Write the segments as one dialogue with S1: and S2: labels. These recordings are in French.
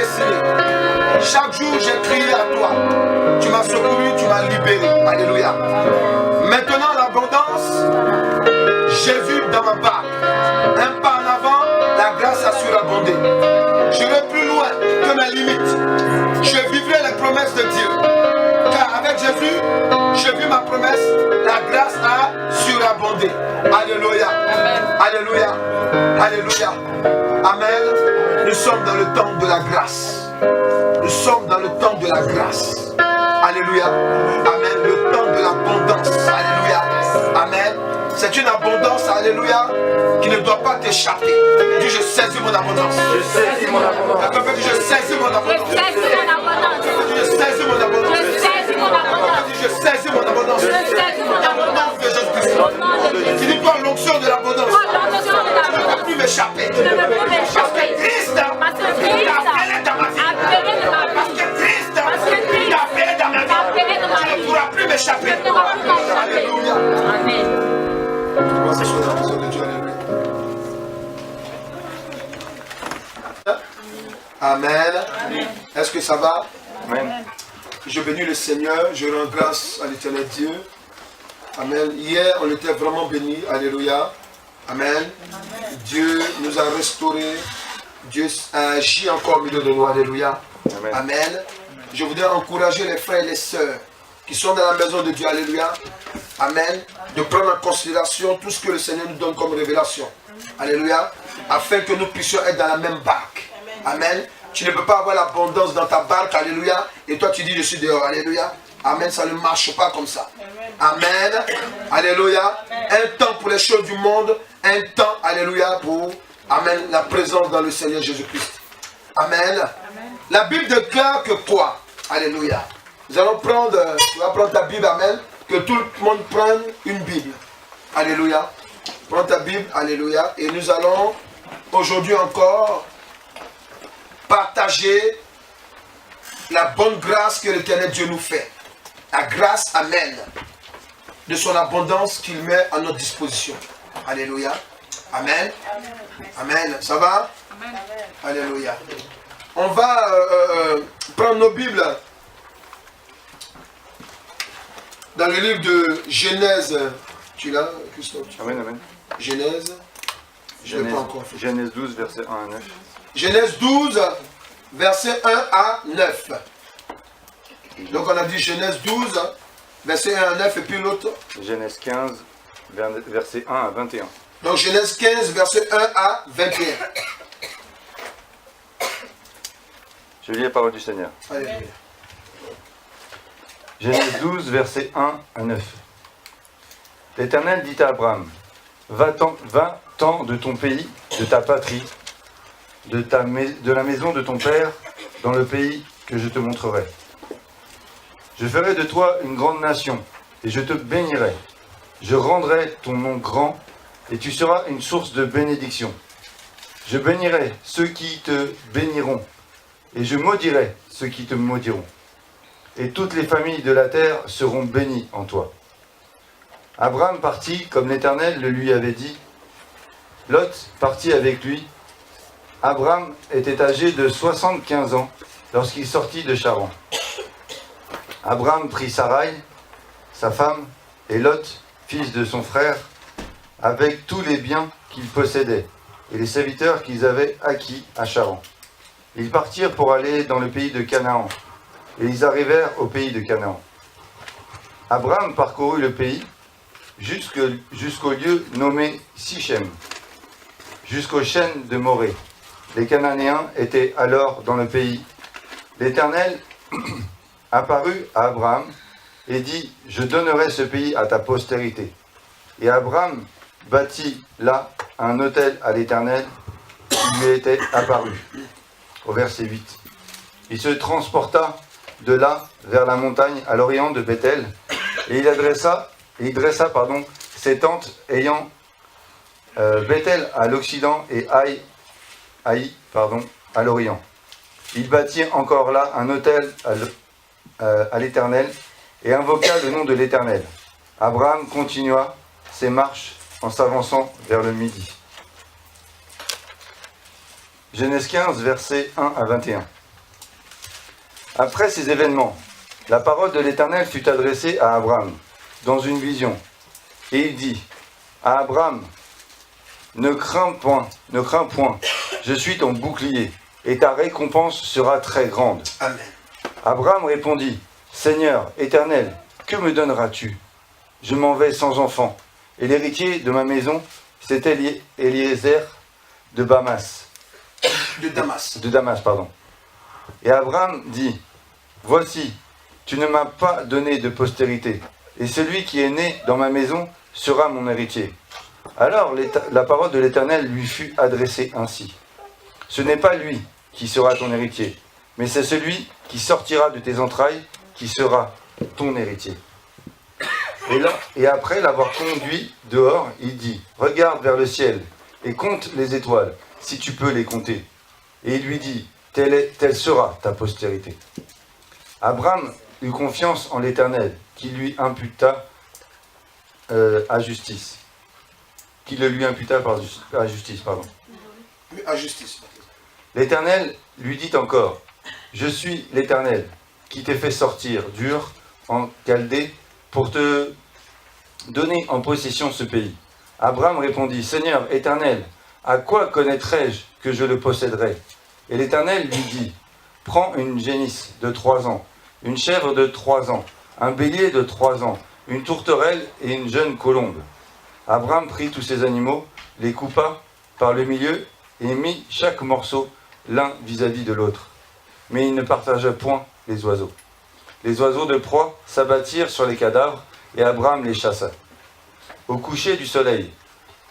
S1: destinée. Chaque jour, j'ai crié à toi. Tu m'as secouru, tu m'as libéré. Alléluia. Maintenant, l'abondance, Jésus dans ma barque. Un pas en avant, la grâce a surabondé. Je vais plus loin que mes limites. Je vivrai les promesses de Dieu. Car avec Jésus, j'ai vu ma promesse, la grâce a surabondé. Alléluia. Alléluia. Alléluia. Amen. Nous sommes dans le temps de la grâce. Nous sommes dans le temps de la grâce. Alléluia. Amen. Le temps de l'abondance. Alléluia. Amen. C'est une abondance, alléluia, qui ne doit pas t'échapper. Dis, je saisis mon abondance.
S2: Je saisis mon abondance.
S1: Je saisis mon abondance. Je saisis mon abondance. Je saisis mon abondance. L'abondance de Jésus-Christ. Tu dis pas l'onction de l'abondance. Tu ne peux plus m'échapper. Parce que Christ a appelé dans ma vie. Parce que Christ a appelé dans ma vie. Tu ne pourras plus m'échapper. Alléluia. Amen. Amen. Est-ce que ça va?
S2: Amen.
S1: Je bénis le Seigneur, je rends grâce à l'éternel Dieu. Amen. Hier, on était vraiment bénis. Alléluia. Amen. Dieu nous a restaurés. Dieu a agi encore au milieu de nous. Alléluia.
S2: Amen.
S1: Amen. Je voudrais encourager les frères et les sœurs qui sont dans la maison de Dieu. Alléluia. Amen. De prendre en considération tout ce que le Seigneur nous donne comme révélation. Alléluia. Afin que nous puissions être dans la même barque. Amen. Tu ne peux pas avoir l'abondance dans ta barque. Alléluia. Et toi tu dis je suis dehors. Alléluia. Amen. Ça ne marche pas comme ça. Amen. Alléluia. Un temps pour les choses du monde. Un temps. Alléluia. Pour. Amen. La présence dans le Seigneur Jésus-Christ. Amen. La Bible déclare que quoi? Alléluia. Nous allons prendre. Tu vas prendre ta Bible. Amen. Que tout le monde prenne une Bible. Alléluia. Prends ta Bible. Alléluia. Et nous allons aujourd'hui encore partager la bonne grâce que l'Éternel Dieu nous fait. La grâce, amen, de son abondance qu'il met à notre disposition. Alléluia. Amen. Amen. Ça va? Amen. Alléluia. On va prendre nos Bibles dans le livre de Genèse. Tu l'as, Christophe?
S2: Amen, amen.
S1: Genèse. Je ne l'ai pas encore fait.
S2: Genèse 12, versets 1 à 9.
S1: Genèse 12, versets 1 à 9. Donc on a dit Genèse 12, versets 1 à 9, et puis l'autre.
S2: Genèse 15, versets 1 à 21.
S1: Donc Genèse 15, versets 1 à 21.
S2: Je lis la parole du Seigneur.
S1: Alléluia.
S2: Genèse 12, versets 1 à 9. L'Éternel dit à Abraham, va-t'en de ton pays, de ta patrie, de la maison de ton père, dans le pays que je te montrerai. Je ferai de toi une grande nation, et je te bénirai. Je rendrai ton nom grand, et tu seras une source de bénédiction. Je bénirai ceux qui te béniront, et je maudirai ceux qui te maudiront. Et toutes les familles de la terre seront bénies en toi. Abraham partit comme l'Éternel le lui avait dit. Lot partit avec lui. Abraham était âgé de 75 ans lorsqu'il sortit de Charan. Abraham prit Sarai, sa femme, et Lot, fils de son frère, avec tous les biens qu'ils possédaient et les serviteurs qu'ils avaient acquis à Charan. Ils partirent pour aller dans le pays de Canaan, et ils arrivèrent au pays de Canaan. Abraham parcourut le pays jusqu'au lieu nommé Sichem, jusqu'aux chênes de Morée. Les Cananéens étaient alors dans le pays. L'Éternel apparut à Abraham et dit, « Je donnerai ce pays à ta postérité. » Et Abraham bâtit là un autel à l'Éternel qui lui était apparu. Au verset 8. Il se transporta de là vers la montagne à l'orient de Bethel, et il dressa ses tentes ayant Bethel à l'occident et Haï à l'orient. Il bâtit encore là un autel à l'Éternel et invoqua le nom de l'Éternel. Abraham continua ses marches en s'avançant vers le midi. Genèse 15, versets 1 à 21. Après ces événements, la parole de l'Éternel fut adressée à Abraham dans une vision. Et il dit à Abraham, ne crains point, je suis ton bouclier, et ta récompense sera très grande.
S1: Amen.
S2: Abraham répondit, Seigneur, Éternel, que me donneras-tu? Je m'en vais sans enfant, et l'héritier de ma maison, c'est Eliezer de Damas. De Damas, pardon. Et Abraham dit, voici, tu ne m'as pas donné de postérité, et celui qui est né dans ma maison sera mon héritier. Alors la parole de l'Éternel lui fut adressée ainsi. Ce n'est pas lui qui sera ton héritier, mais c'est celui qui sortira de tes entrailles qui sera ton héritier. Et après l'avoir conduit dehors, il dit, regarde vers le ciel et compte les étoiles, si tu peux les compter. Et il lui dit, telle sera ta postérité. Abraham eut confiance en l'Éternel, qui lui imputa à justice. Qui le lui imputa à justice, pardon.
S1: À justice.
S2: L'Éternel lui dit encore, je suis l'Éternel, qui t'ai fait sortir d'Ur en Chaldée pour te donner en possession ce pays. Abraham répondit, Seigneur Éternel, à quoi connaîtrai-je que je le posséderai? Et l'Éternel lui dit, prends une génisse de 3 ans, une chèvre de 3 ans, un bélier de 3 ans, une tourterelle et une jeune colombe. Abraham prit tous ces animaux, les coupa par le milieu et mit chaque morceau l'un vis-à-vis de l'autre. Mais il ne partagea point les oiseaux. Les oiseaux de proie s'abattirent sur les cadavres et Abraham les chassa. Au coucher du soleil,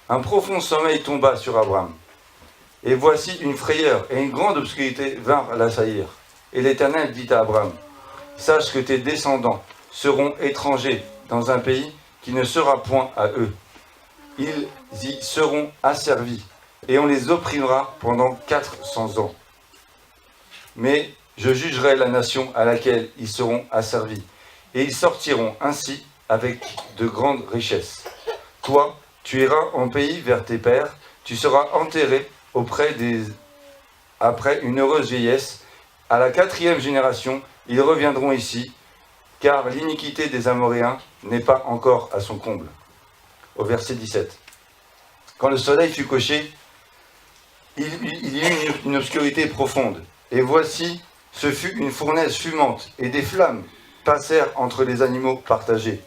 S2: un profond sommeil tomba sur Abraham. Et voici une frayeur et une grande obscurité vinrent l'assaillir. Et l'Éternel dit à Abraham, sache que tes descendants seront étrangers dans un pays qui ne sera point à eux. Ils y seront asservis, et on les opprimera pendant 400 ans. Mais je jugerai la nation à laquelle ils seront asservis, et ils sortiront ainsi avec de grandes richesses. Toi, tu iras en pays vers tes pères, tu seras enterré après une heureuse vieillesse. À la 4e génération, ils reviendront ici, car l'iniquité des Amoréens n'est pas encore à son comble. Au verset 17. Quand le soleil fut couché, il y eut une obscurité profonde. Et voici, ce fut une fournaise fumante, et des flammes passèrent entre les animaux partagés.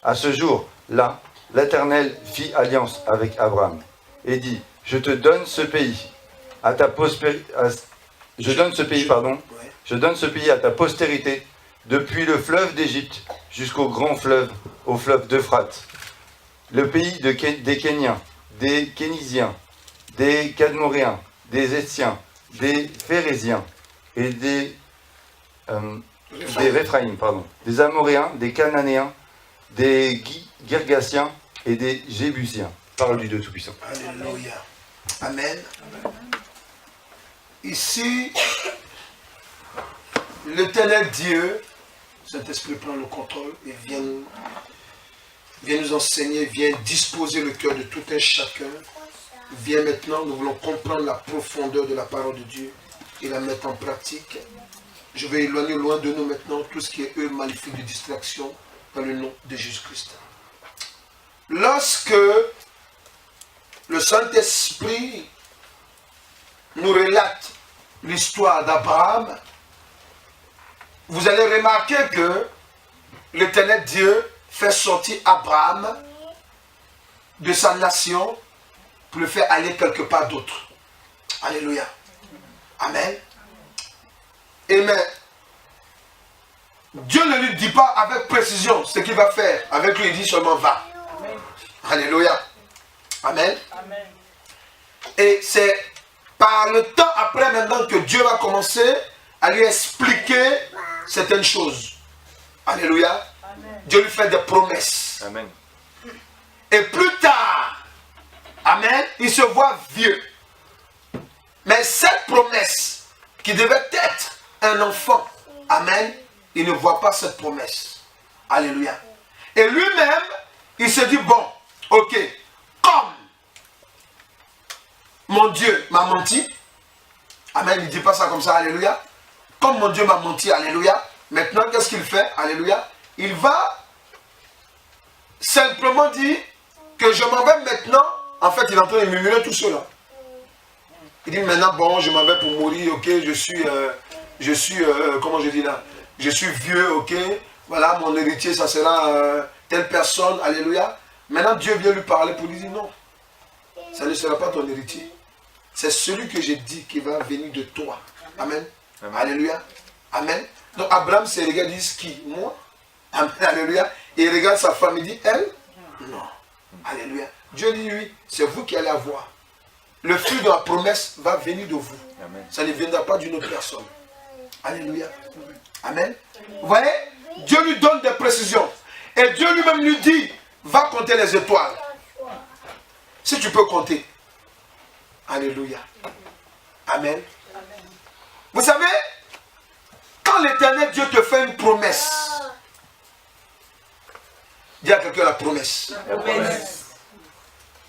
S2: À ce jour-là, l'Éternel fit alliance avec Abraham, et dit, je donne ce pays à ta postérité, depuis le fleuve d'Égypte jusqu'au grand fleuve, au fleuve d'Euphrate. Le pays des Kéniens, des Kénisiens, des Cadmoréens, des Étiens, des Phérésiens et des Réphraïm, des Amoréens, des Cananéens, des Girgasiens et des Jébusiens. Parole du Dieu Tout-Puissant.
S1: Alléluia. Amen. Ici, l'Éternel Dieu, Saint-Esprit prend le contrôle et vient nous enseigner, vient disposer le cœur de tout un chacun. Vient maintenant, nous voulons comprendre la profondeur de la parole de Dieu et la mettre en pratique. Je vais éloigner loin de nous maintenant tout ce qui est œuvre maléfique de distraction dans le nom de Jésus-Christ. Lorsque le Saint-Esprit nous relate l'histoire d'Abraham, vous allez remarquer que l'Éternel Dieu fait sortir Abraham de sa nation pour le faire aller quelque part d'autre. Alléluia. Amen. Et mais Dieu ne lui dit pas avec précision ce qu'il va faire. Avec lui, il dit seulement va. Amen. Alléluia. Amen. Amen. Et c'est par le temps après maintenant que Dieu va commencer à lui expliquer certaines choses. Alléluia. Amen. Dieu lui fait des promesses.
S2: Amen.
S1: Et plus tard, amen, il se voit vieux. Mais cette promesse qui devait être un enfant, amen, il ne voit pas cette promesse. Alléluia. Et lui-même, il se dit, bon, ok, comme mon Dieu m'a menti, amen, il ne dit pas ça comme ça, alléluia, comme mon Dieu m'a menti, alléluia, maintenant qu'est-ce qu'il fait, alléluia? Il va simplement dire que je m'en vais maintenant. En fait, il est en train de murmurer tout seul. Il dit maintenant, bon, je m'en vais pour mourir, ok, comment je dis là? Je suis vieux, ok, voilà, mon héritier, ça sera telle personne, alléluia. Maintenant, Dieu vient lui parler pour lui dire non, ça ne sera pas ton héritier. C'est celui que j'ai dit qui va venir de toi. Amen. Amen. Alléluia. Amen. Donc Abraham se regarde, dit qui? Moi. Amen. Alléluia. Et il regarde sa femme, il dit elle? Non. Alléluia. Dieu dit oui, c'est vous qui allez avoir. Le fruit de la promesse va venir de vous. Amen. Ça ne viendra pas d'une autre personne. Alléluia. Amen. Vous voyez, Dieu lui donne des précisions. Et Dieu lui-même lui dit, va compter les étoiles. Si tu peux compter. Alléluia. Amen. Vous savez, quand l'Éternel Dieu te fait une promesse, dis à quelqu'un la promesse. La promesse.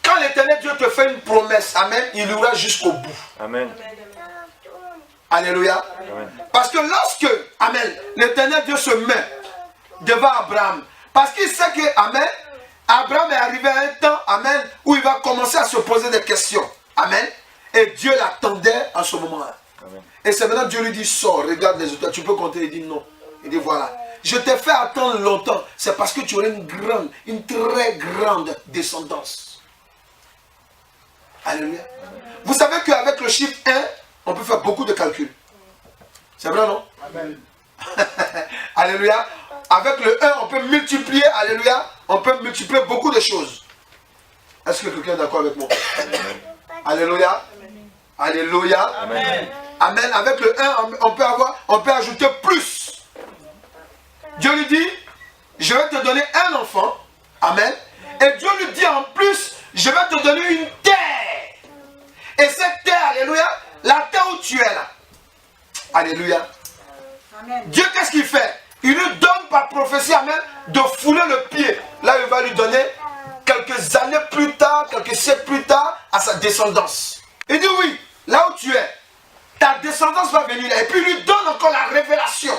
S1: Quand l'Éternel Dieu te fait une promesse, amen, il ira jusqu'au bout. Amen. Alléluia. Amen. Parce que lorsque, amen, l'Éternel Dieu se met devant Abraham, parce qu'il sait que, amen, Abraham est arrivé à un temps, amen, où il va commencer à se poser des questions. Amen. Et Dieu l'attendait à ce moment-là. Et c'est maintenant Dieu lui dit, sors, regarde les étoiles, tu peux compter. Il dit non. Il dit voilà, je t'ai fait attendre longtemps, c'est parce que tu aurais une très grande descendance. Alléluia. Vous savez qu'avec le chiffre 1, on peut faire beaucoup de calculs. C'est vrai, non? Amen. Alléluia. Avec le 1, on peut multiplier, alléluia, on peut multiplier beaucoup de choses. Est-ce que quelqu'un est d'accord avec moi? Amen. Alléluia. Amen. Alléluia. Amen. Amen. Avec le 1, on peut ajouter plus. Dieu lui dit, je vais te donner un enfant. Amen. Et Dieu lui dit en plus, je vais te donner une terre. Et cette terre, alléluia, la terre où tu es là. Alléluia. Amen. Dieu, qu'est-ce qu'il fait? Il lui donne par prophétie, amen, de fouler le pied. Là, il va lui donner quelques années plus tard, quelques siècles plus tard, à sa descendance. Il dit oui, là où tu es, ta descendance va venir là. Et puis il lui donne encore la révélation.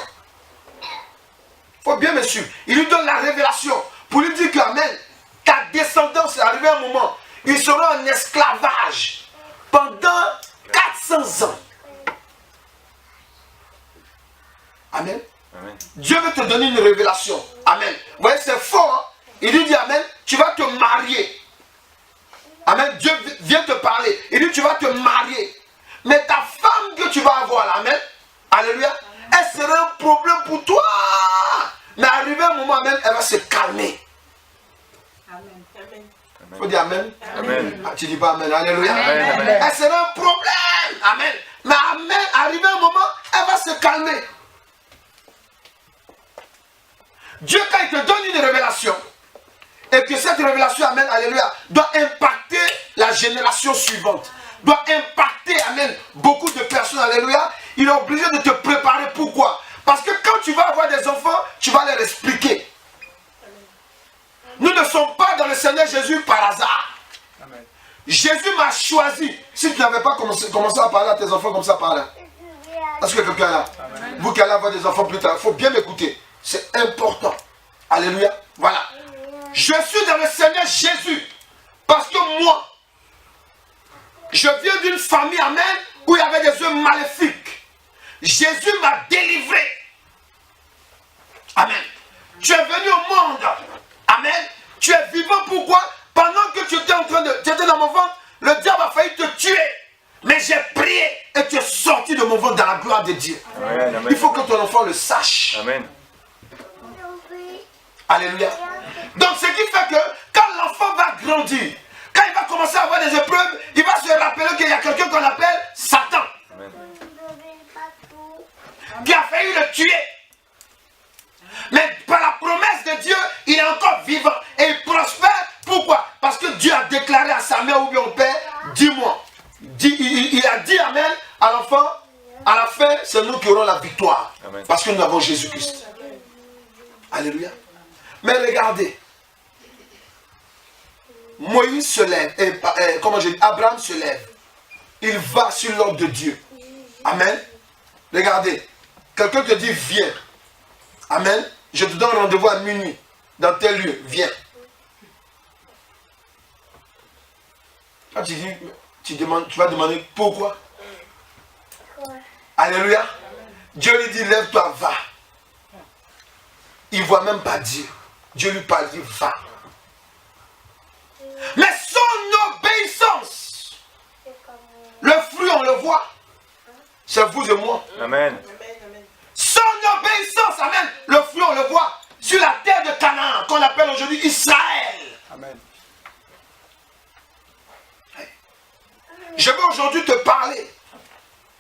S1: Il faut bien me suivre. Il lui donne la révélation pour lui dire que, amen, ta descendance est arrivée à un moment. Ils seront en esclavage pendant 400 ans. Amen. Amen. Dieu veut te donner une révélation. Amen. Vous voyez, c'est fort. Hein? Il lui dit, amen, tu vas te marier. Amen. Dieu vient te parler. Il dit, tu vas te marier. Mais ta femme que tu vas avoir là, amen, alléluia, elle sera un problème pour toi. Mais arrivé un moment, amen, elle va se calmer. Amen. Il faut dire amen. Amen. Ah, tu dis pas amen, alléluia. Amen. Amen. Elle sera un problème. Amen. Mais amen, arrivé un moment, elle va se calmer. Dieu, quand il te donne une révélation, et que cette révélation, amen, alléluia, doit impacter la génération suivante, doit impacter, amen, beaucoup de personnes, alléluia, il est obligé de te préparer. Pourquoi? Parce que quand tu vas avoir des enfants, tu vas leur expliquer. Nous ne sommes pas dans le Seigneur Jésus par hasard. Amen. Jésus m'a choisi. Si tu n'avais pas commencé à parler à tes enfants comme ça, par là. Est-ce que quelqu'un est là? Amen. Vous qui allez avoir des enfants plus tard, il faut bien m'écouter. C'est important. Alléluia. Voilà. Je suis dans le Seigneur Jésus. Parce que moi, je viens d'une famille, amen, où il y avait des œuvres maléfiques. Jésus m'a délivré. Amen. Tu es venu au monde. Amen. Tu es vivant, pourquoi? Pendant que tu étais tu étais dans mon ventre, le diable a failli te tuer. Mais j'ai prié et tu es sorti de mon ventre dans la gloire de Dieu. Amen, amen. Il faut que ton enfant le sache. Amen. Alléluia. Donc ce qui fait que quand l'enfant va grandir, quand il va commencer à avoir des épreuves, il va se rappeler qu'il y a quelqu'un qu'on appelle Satan. Amen. Qui a failli le tuer. Mais par la promesse de Dieu, il est encore vivant. Et il prospère. Pourquoi? Parce que Dieu a déclaré à sa mère ou bien au père, dis-moi. Il a dit amen à l'enfant. À la fin, c'est nous qui aurons la victoire. Amen. Parce que nous avons Jésus-Christ. Alléluia. Mais regardez. Moïse se lève. Abraham se lève. Il va sur l'ordre de Dieu. Amen. Regardez. quelqu'un te dit viens. Amen. Je te donne rendez-vous à minuit dans tel lieu. Viens. Quand tu dis, tu vas demander pourquoi. Alléluia. Dieu lui dit lève-toi, va. Il ne voit même pas Dieu. Dieu lui parle, dit va. Mais son obéissance, le fruit on le voit. C'est vous et moi.
S2: Amen.
S1: Son obéissance, amen. Le fruit on le voit sur la terre de Canaan, qu'on appelle aujourd'hui Israël.
S3: Amen.
S1: Je vais aujourd'hui te parler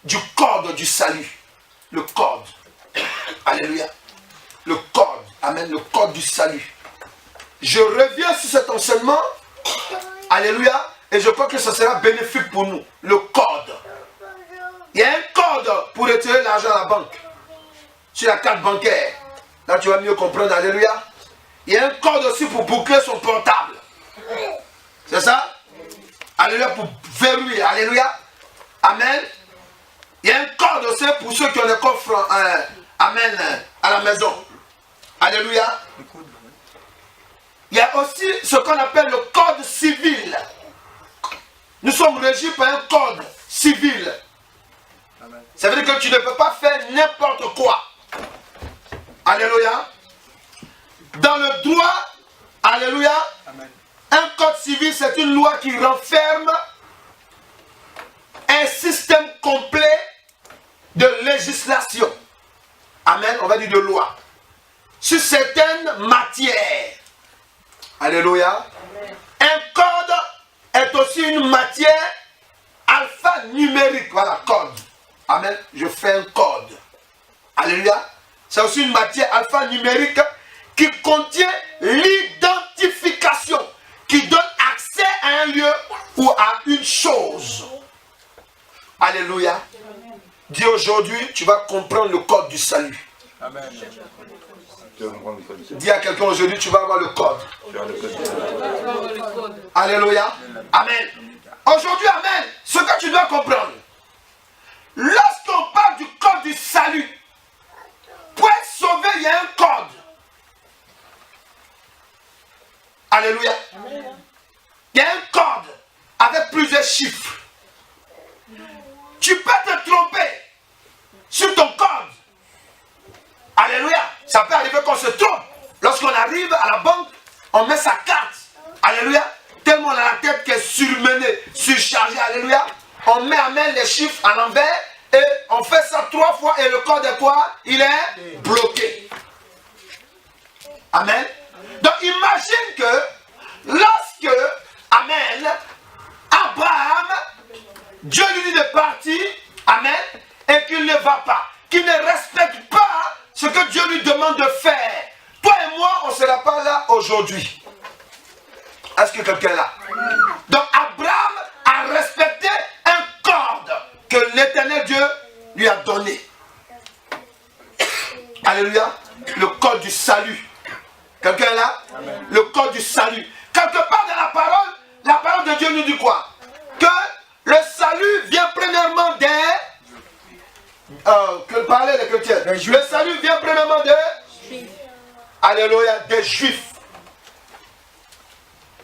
S1: du code du salut. Le code. Alléluia. Le code. Amen. Le code du salut. Je reviens sur cet enseignement. Alléluia. Et je crois que ce sera bénéfique pour nous. Le code. Il y a un code pour retirer l'argent à la banque. Sur la carte bancaire. Là, tu vas mieux comprendre. Alléluia. Il y a un code aussi pour boucler son portable. C'est ça? Alléluia, pour verrouiller. Alléluia. Amen. Il y a un code aussi pour ceux qui ont les coffres. Amen. À la maison. Alléluia. Il y a aussi ce qu'on appelle le code civil. Nous sommes régis par un code civil. Ça veut dire que tu ne peux pas faire n'importe quoi. Alléluia. Dans le droit, alléluia,
S3: Amen.
S1: Un code civil, c'est une loi qui renferme un système complet de législation. Amen, on va dire de loi. Sur certaines matières. Alléluia. Amen. Un code est aussi une matière alphanumérique. Voilà, code. Amen, je fais un code. Alléluia. C'est aussi une matière alphanumérique qui contient l'identification, qui donne accès à un lieu ou à une chose. Alléluia. Dis aujourd'hui, tu vas comprendre le code du salut.
S3: Amen.
S1: Dis à quelqu'un aujourd'hui, tu vas avoir le code. Alléluia. Amen. Aujourd'hui, amen. Ce que tu dois comprendre. Lorsqu'on parle du code du salut, pour être sauvé, il y a un code. Alléluia. Il y a un code avec plusieurs chiffres. Tu peux te tromper sur ton code. Alléluia. Ça peut arriver qu'on se trompe. Lorsqu'on arrive à la banque, on met sa carte. Alléluia. Tellement on a la tête qui est surmenée, surchargée. Alléluia. On met à main les chiffres à l'envers et on fait ça 3 fois et le code est quoi? Il est bloqué. Amen. Donc imagine que lorsque, amen, Abraham, Dieu lui dit de partir, amen, et qu'il ne va pas, qu'il ne respecte pas ce que Dieu lui demande de faire. Toi et moi, on ne sera pas là aujourd'hui. Est-ce que quelqu'un est là? Donc Abraham a respecté un code que l'Éternel Dieu lui a donné. Alléluia. Le code du salut. Quelqu'un est là? Amen. Le code du salut. Quelque part dans la parole de Dieu nous dit quoi? Que le salut vient premièrement des... que parlaient les chrétiens. Le salut vient premièrement des... Juifs. Alléluia, des Juifs.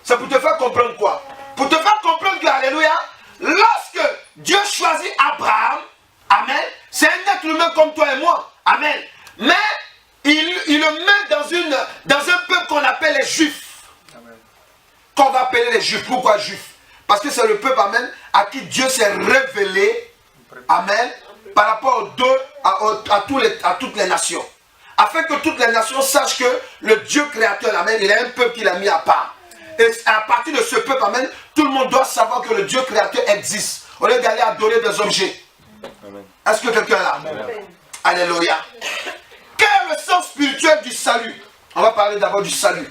S1: C'est pour te faire comprendre quoi? Pour te faire comprendre que, alléluia, lorsque Dieu choisit Abraham, amen, c'est un être humain comme toi et moi, amen, mais il le met dans un peuple qu'on appelle les Juifs. Amen. Qu'on va appeler les Juifs. Pourquoi Juifs? Parce que c'est le peuple, amen, à qui Dieu s'est révélé, amen, par rapport à toutes les nations. Afin que toutes les nations sachent que le Dieu créateur, amen, il a un peuple qu'il a mis à part. Et à partir de ce peuple, amen, tout le monde doit savoir que le Dieu créateur existe. Au lieu d'aller adorer des objets. Est-ce que quelqu'un est là? Amen. Alléluia. Quel est le sens spirituel du salut? On va parler d'abord du salut.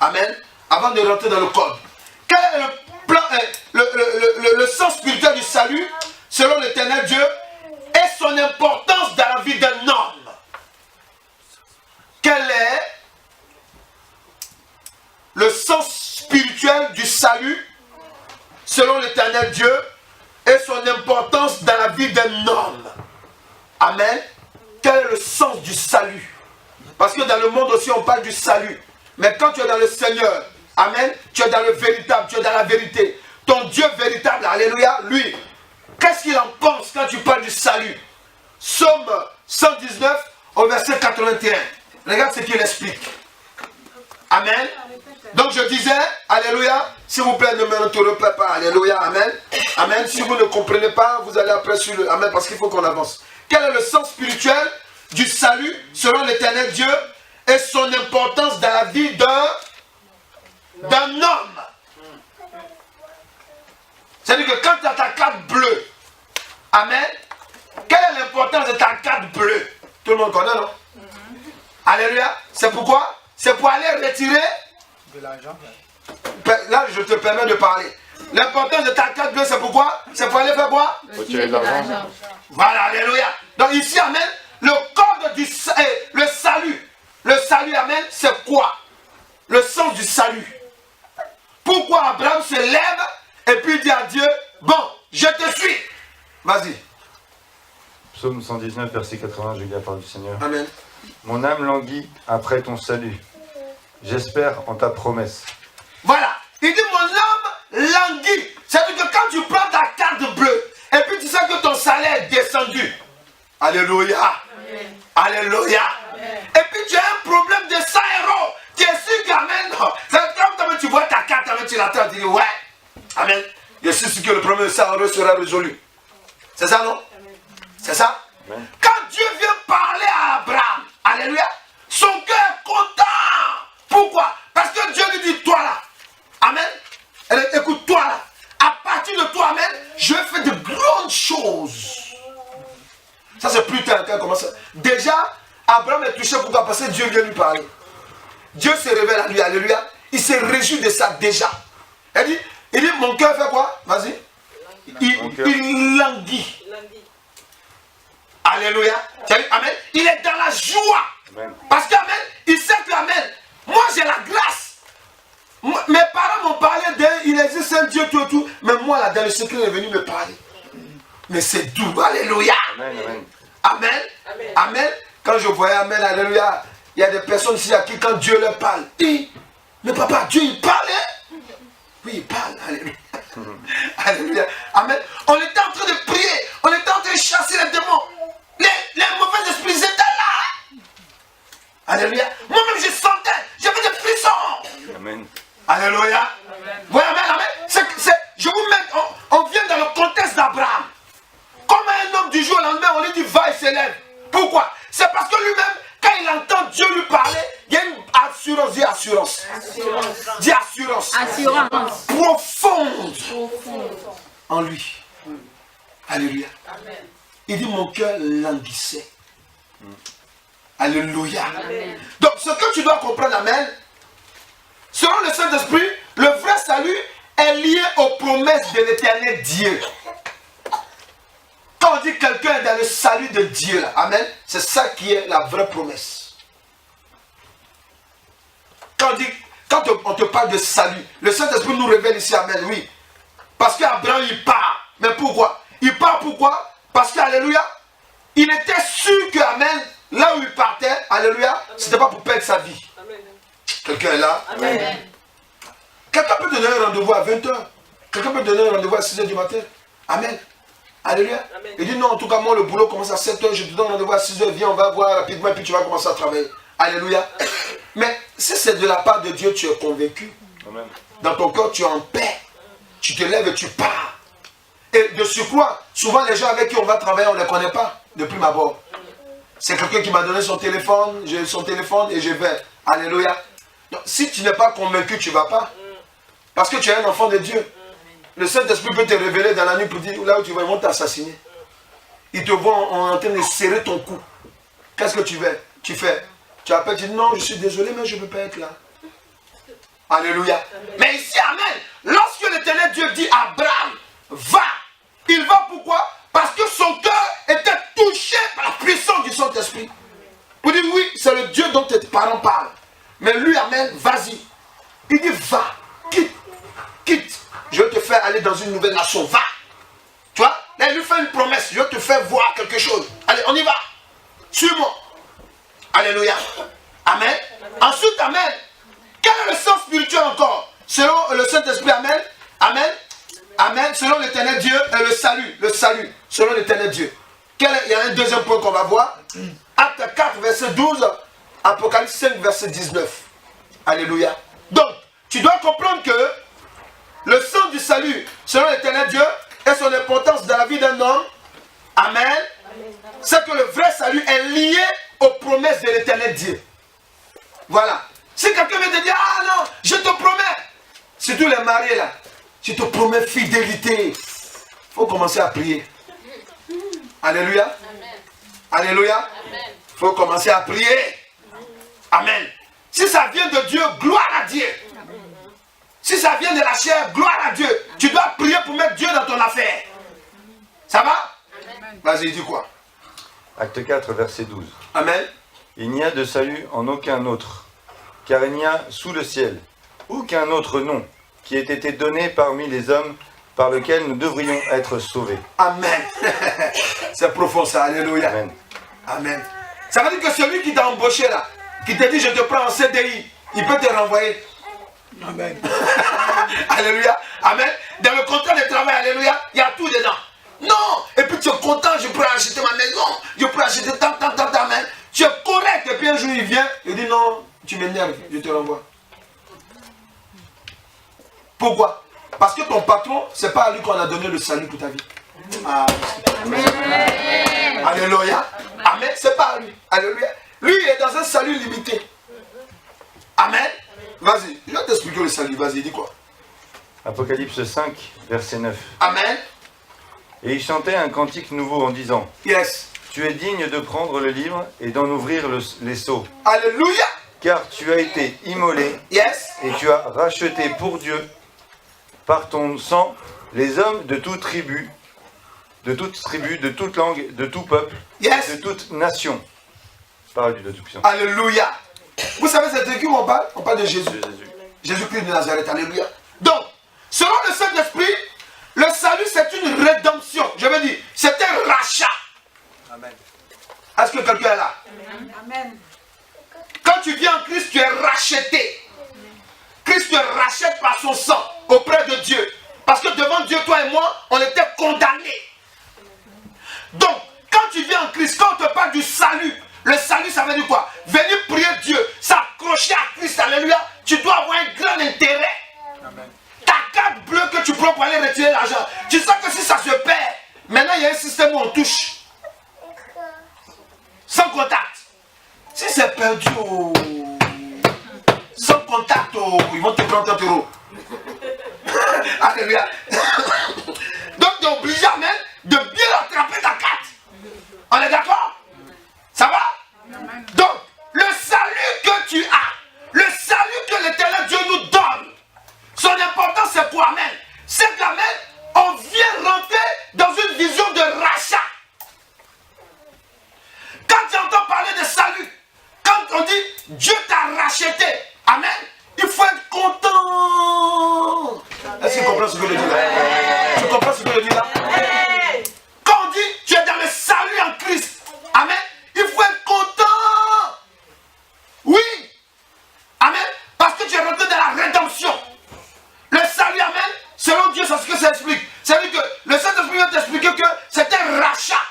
S1: Amen. Avant de rentrer dans le code. Quel est le sens spirituel du salut selon l'Éternel Dieu et son importance dans la vie d'un homme? Quel est le sens spirituel du salut selon l'Éternel Dieu et son importance dans la vie d'un homme? Amen. quel est le sens du salut? Parce que dans le monde aussi, on parle du salut. Mais quand tu es dans le Seigneur, amen, tu es dans le véritable, tu es dans la vérité. Ton Dieu véritable, alléluia, lui, qu'est-ce qu'il en pense quand tu parles du salut? Psaume 119 au verset 81. Regarde ce qu'il explique. Amen. Donc je disais, alléluia, s'il vous plaît, ne m'interrompez pas, alléluia, amen. Amen. Si vous ne comprenez pas, vous allez après sur le amen, parce qu'il faut qu'on avance. Quel est le sens spirituel du salut selon l'Éternel Dieu et son importance dans la vie d'un homme? C'est-à-dire que quand tu as ta carte bleue, amen, quelle est l'importance de ta carte bleue? Tout le monde connaît, non? Alléluia. C'est pourquoi? C'est pour aller retirer de l'argent. Là, je te permets de parler. L'importance de ta carte bleue, c'est pourquoi? C'est pour aller faire quoi?
S2: Retirer de l'argent.
S1: Voilà, alléluia. Donc ici, amen, le code du le salut. Le salut, amen, c'est quoi? Le sens du salut. Pourquoi Abraham se lève et puis dit à Dieu, bon, je te suis. Vas-y.
S2: Psaume 119, verset 80, je lis la parole du Seigneur.
S1: Amen.
S2: Mon âme languit après ton salut. J'espère en ta promesse.
S1: Voilà. Il dit mon âme languit. C'est-à-dire que quand tu prends ta carte bleue et puis tu sais que ton salaire est descendu. Alléluia. Amen. Alléluia. Amen. Et puis tu as un problème de 100 €. Tu es sûr qu'amen. C'est comme tu vois ta carte, amen, tu l'attends, tu dis ouais. Amen. Je suis sûr que le problème de 100 € sera résolu. C'est ça, non? C'est ça?
S2: Amen.
S1: Quand Dieu vient parler à Abraham, alléluia, son cœur est content. Pourquoi? Parce que Dieu lui dit, toi là, amen, écoute, toi là, à partir de toi, amen, je vais faire de grandes choses. Ça c'est plus tard quand commence. Déjà, Abraham est touché, pourquoi? Parce que Dieu vient lui parler. Dieu se révèle à lui, alléluia, il se réjouit de ça déjà. Il dit, mon cœur fait quoi? Vas-y. Il languit. Alléluia. Amen. Il est dans la joie. Amen. Parce qu'amen, il sait que amen, moi j'ai la grâce. Mes parents m'ont parlé il existe un Dieu tout. Mais moi là, dans le secret, il est venu me parler. Mais c'est doux. Alléluia. Amen. Amen. Amen. Amen. Amen. Quand je voyais amen, alléluia, il y a des personnes ici à qui quand Dieu leur parle, mais papa, Dieu il parle. Oui, il parle. Alléluia. Alléluia. Amen. On était en train de prier. On était en train de chasser les démons. Les mauvais esprits étaient là. Alléluia. Moi-même, je sentais. J'avais des frissons. Amen. Alléluia. Oui, amen, amen. Je vous mets, on vient dans le contexte d'Abraham. Comme un homme du jour au lendemain, on lui dit, va et se lève. Pourquoi? C'est parce que lui-même, quand il entend Dieu lui parler, il y a une assurance. Dis assurance. Dis assurance. Assurance. Profonde. En lui. Alléluia. Amen. Il dit mon cœur languissait. Alléluia. Amen. Donc ce que tu dois comprendre, amen, selon le Saint-Esprit, le vrai salut est lié aux promesses de l'Éternel Dieu. Quand on dit quelqu'un est dans le salut de Dieu, là, amen, c'est ça qui est la vraie promesse. Quand on te parle de salut, le Saint-Esprit nous révèle ici, amen, oui. Parce qu'Abraham, il part. Mais pourquoi? Il part pourquoi? Parce qu'alléluia, il était sûr que, amen, là où il partait, alléluia, c'était pas pour perdre sa vie. Amen. Quelqu'un est là? Amen. Quelqu'un peut donner un rendez-vous à 20h. Quelqu'un peut donner un rendez-vous à 6h du matin. Amen. Alléluia. Amen. Il dit non, en tout cas, moi, le boulot commence à 7h, je te donne rendez-vous à 6h, viens, on va voir rapidement, et puis tu vas commencer à travailler. Alléluia. Mais si c'est de la part de Dieu, tu es convaincu. Amen. Dans ton cœur, tu es en paix. Tu te lèves et tu pars. Et de surcroît, souvent les gens avec qui on va travailler, on ne les connaît pas de prime abord. C'est quelqu'un qui m'a donné son téléphone, j'ai son téléphone et je vais. Alléluia. Donc, si tu n'es pas convaincu, tu ne vas pas. Parce que tu es un enfant de Dieu. Le Saint-Esprit peut te révéler dans la nuit pour dire, là où tu vas, ils vont t'assassiner. Ils te vont en train de serrer ton cou. Qu'est-ce que tu fais? Tu appelles, tu dis, non, je suis désolé, mais je ne peux pas être là. Alléluia. Mais ici, amen. Lorsque l'Éternel Dieu dit à Abraham, va. Il va pourquoi? Parce que son cœur était touché par la puissance du Saint-Esprit. Vous dites oui, c'est le Dieu dont tes parents parlent. Mais lui, amen, vas-y. Il dit va, quitte. Je vais te faire aller dans une nouvelle nation, va. Tu vois? Là, il lui fait une promesse, je vais te faire voir quelque chose. Allez, on y va. Suis-moi. Alléluia. Amen. Ensuite, amen. Quel est le sens spirituel encore? Selon le Saint-Esprit, amen. Amen. Amen. Selon l'éternel Dieu, et le salut. Le salut. Selon l'éternel Dieu. Il y a un deuxième point qu'on va voir. Acte 4, verset 12. Apocalypse 5, verset 19. Alléluia. Donc, tu dois comprendre que le sens du salut, selon l'éternel Dieu, et son importance dans la vie d'un homme, amen, c'est que le vrai salut est lié aux promesses de l'éternel Dieu. Voilà. Si quelqu'un vient te dire, ah non, je te promets, surtout les mariés là, je te promets fidélité, il faut commencer à prier. Alléluia. Amen. Alléluia. Il faut commencer à prier. Amen. Si ça vient de Dieu, gloire à Dieu. Si ça vient de la chair, gloire à Dieu. Tu dois prier pour mettre Dieu dans ton affaire. Ça va? Vas-y, dis quoi?
S2: Acte 4, verset 12.
S1: Amen.
S2: Il n'y a de salut en aucun autre, car il n'y a sous le ciel aucun autre nom qui ait été donné parmi les hommes par lequel nous devrions être sauvés.
S1: Amen. C'est profond ça. Alléluia.
S2: Amen.
S1: Amen. Ça veut dire que celui qui t'a embauché là, qui te dit je te prends en CDI, il peut te renvoyer. Amen. Alléluia. Amen. Dans le contrat de travail, alléluia, il y a tout dedans. Non. Et puis tu es content, je peux acheter ma maison, je peux acheter tant, amen. Tu es correct. Et puis un jour il vient, il dit non, tu m'énerves, je te renvoie. Pourquoi? Parce que ton patron, c'est pas à lui qu'on a donné le salut pour ta vie. Amen. Alléluia. Amen. C'est pas à lui. Alléluia. Lui, il est dans un salut limité. Amen. Vas-y, je vais t'expliquer le salut. Vas-y, dis quoi?
S2: Apocalypse 5, verset 9.
S1: Amen.
S2: Et il chantait un cantique nouveau en disant,
S1: Yes.
S2: tu es digne de prendre le livre et d'en ouvrir les sceaux.
S1: Alléluia.
S2: Car tu as été immolé
S1: Yes.
S2: et tu as racheté pour Dieu, par ton sang, les hommes de toute tribu, de toute langue, de tout peuple,
S1: Yes.
S2: de toute nation. Parole du Tout-Puissant.
S1: Alléluia. Vous savez, c'est de qui on parle? On parle de Jésus.
S2: De Jésus.
S1: Jésus-Christ de Nazareth. Alléluia. Donc, selon le Saint-Esprit, le salut, c'est une rédemption. Je veux dire, c'est un rachat. Amen. Est-ce que quelqu'un est là?
S3: Amen.
S1: Quand tu viens en Christ, tu es racheté. Christ te rachète par son sang auprès de Dieu. Parce que devant Dieu, toi et moi, on était condamnés. Donc, quand tu viens en Christ, quand on te parle du salut, le salut, ça veut dire quoi? Venir prier Dieu, s'accrocher à Christ, alléluia, tu dois avoir un grand intérêt. Amen. Ta carte bleue que tu prends pour aller retirer l'argent, tu sais que si ça se perd, maintenant il y a un système où on touche. Sans contact. Si c'est perdu, oh, sans contact, oh, ils vont te prendre 30 €. Alléluia. Donc tu es obligé même de bien attraper ta carte. On est d'accord? Ça va? Donc, le salut que tu as, le salut que l'éternel Dieu nous donne, son importance c'est quoi, amen? C'est qu'amen, on vient rentrer dans une vision de rachat. Quand tu entends parler de salut, quand on dit Dieu t'a racheté, amen, il faut être content. Est-ce que tu comprends ce que je dis là? Tu comprends ce que je dis là? Quand on dit tu es dans le salut en Christ, amen, il faut être content. Oui. Amen. Parce que tu es rentré dans la rédemption. Le salut, amen, selon Dieu, c'est ce que ça explique. C'est-à-dire que le Saint-Esprit vient t'expliquer que c'est un rachat.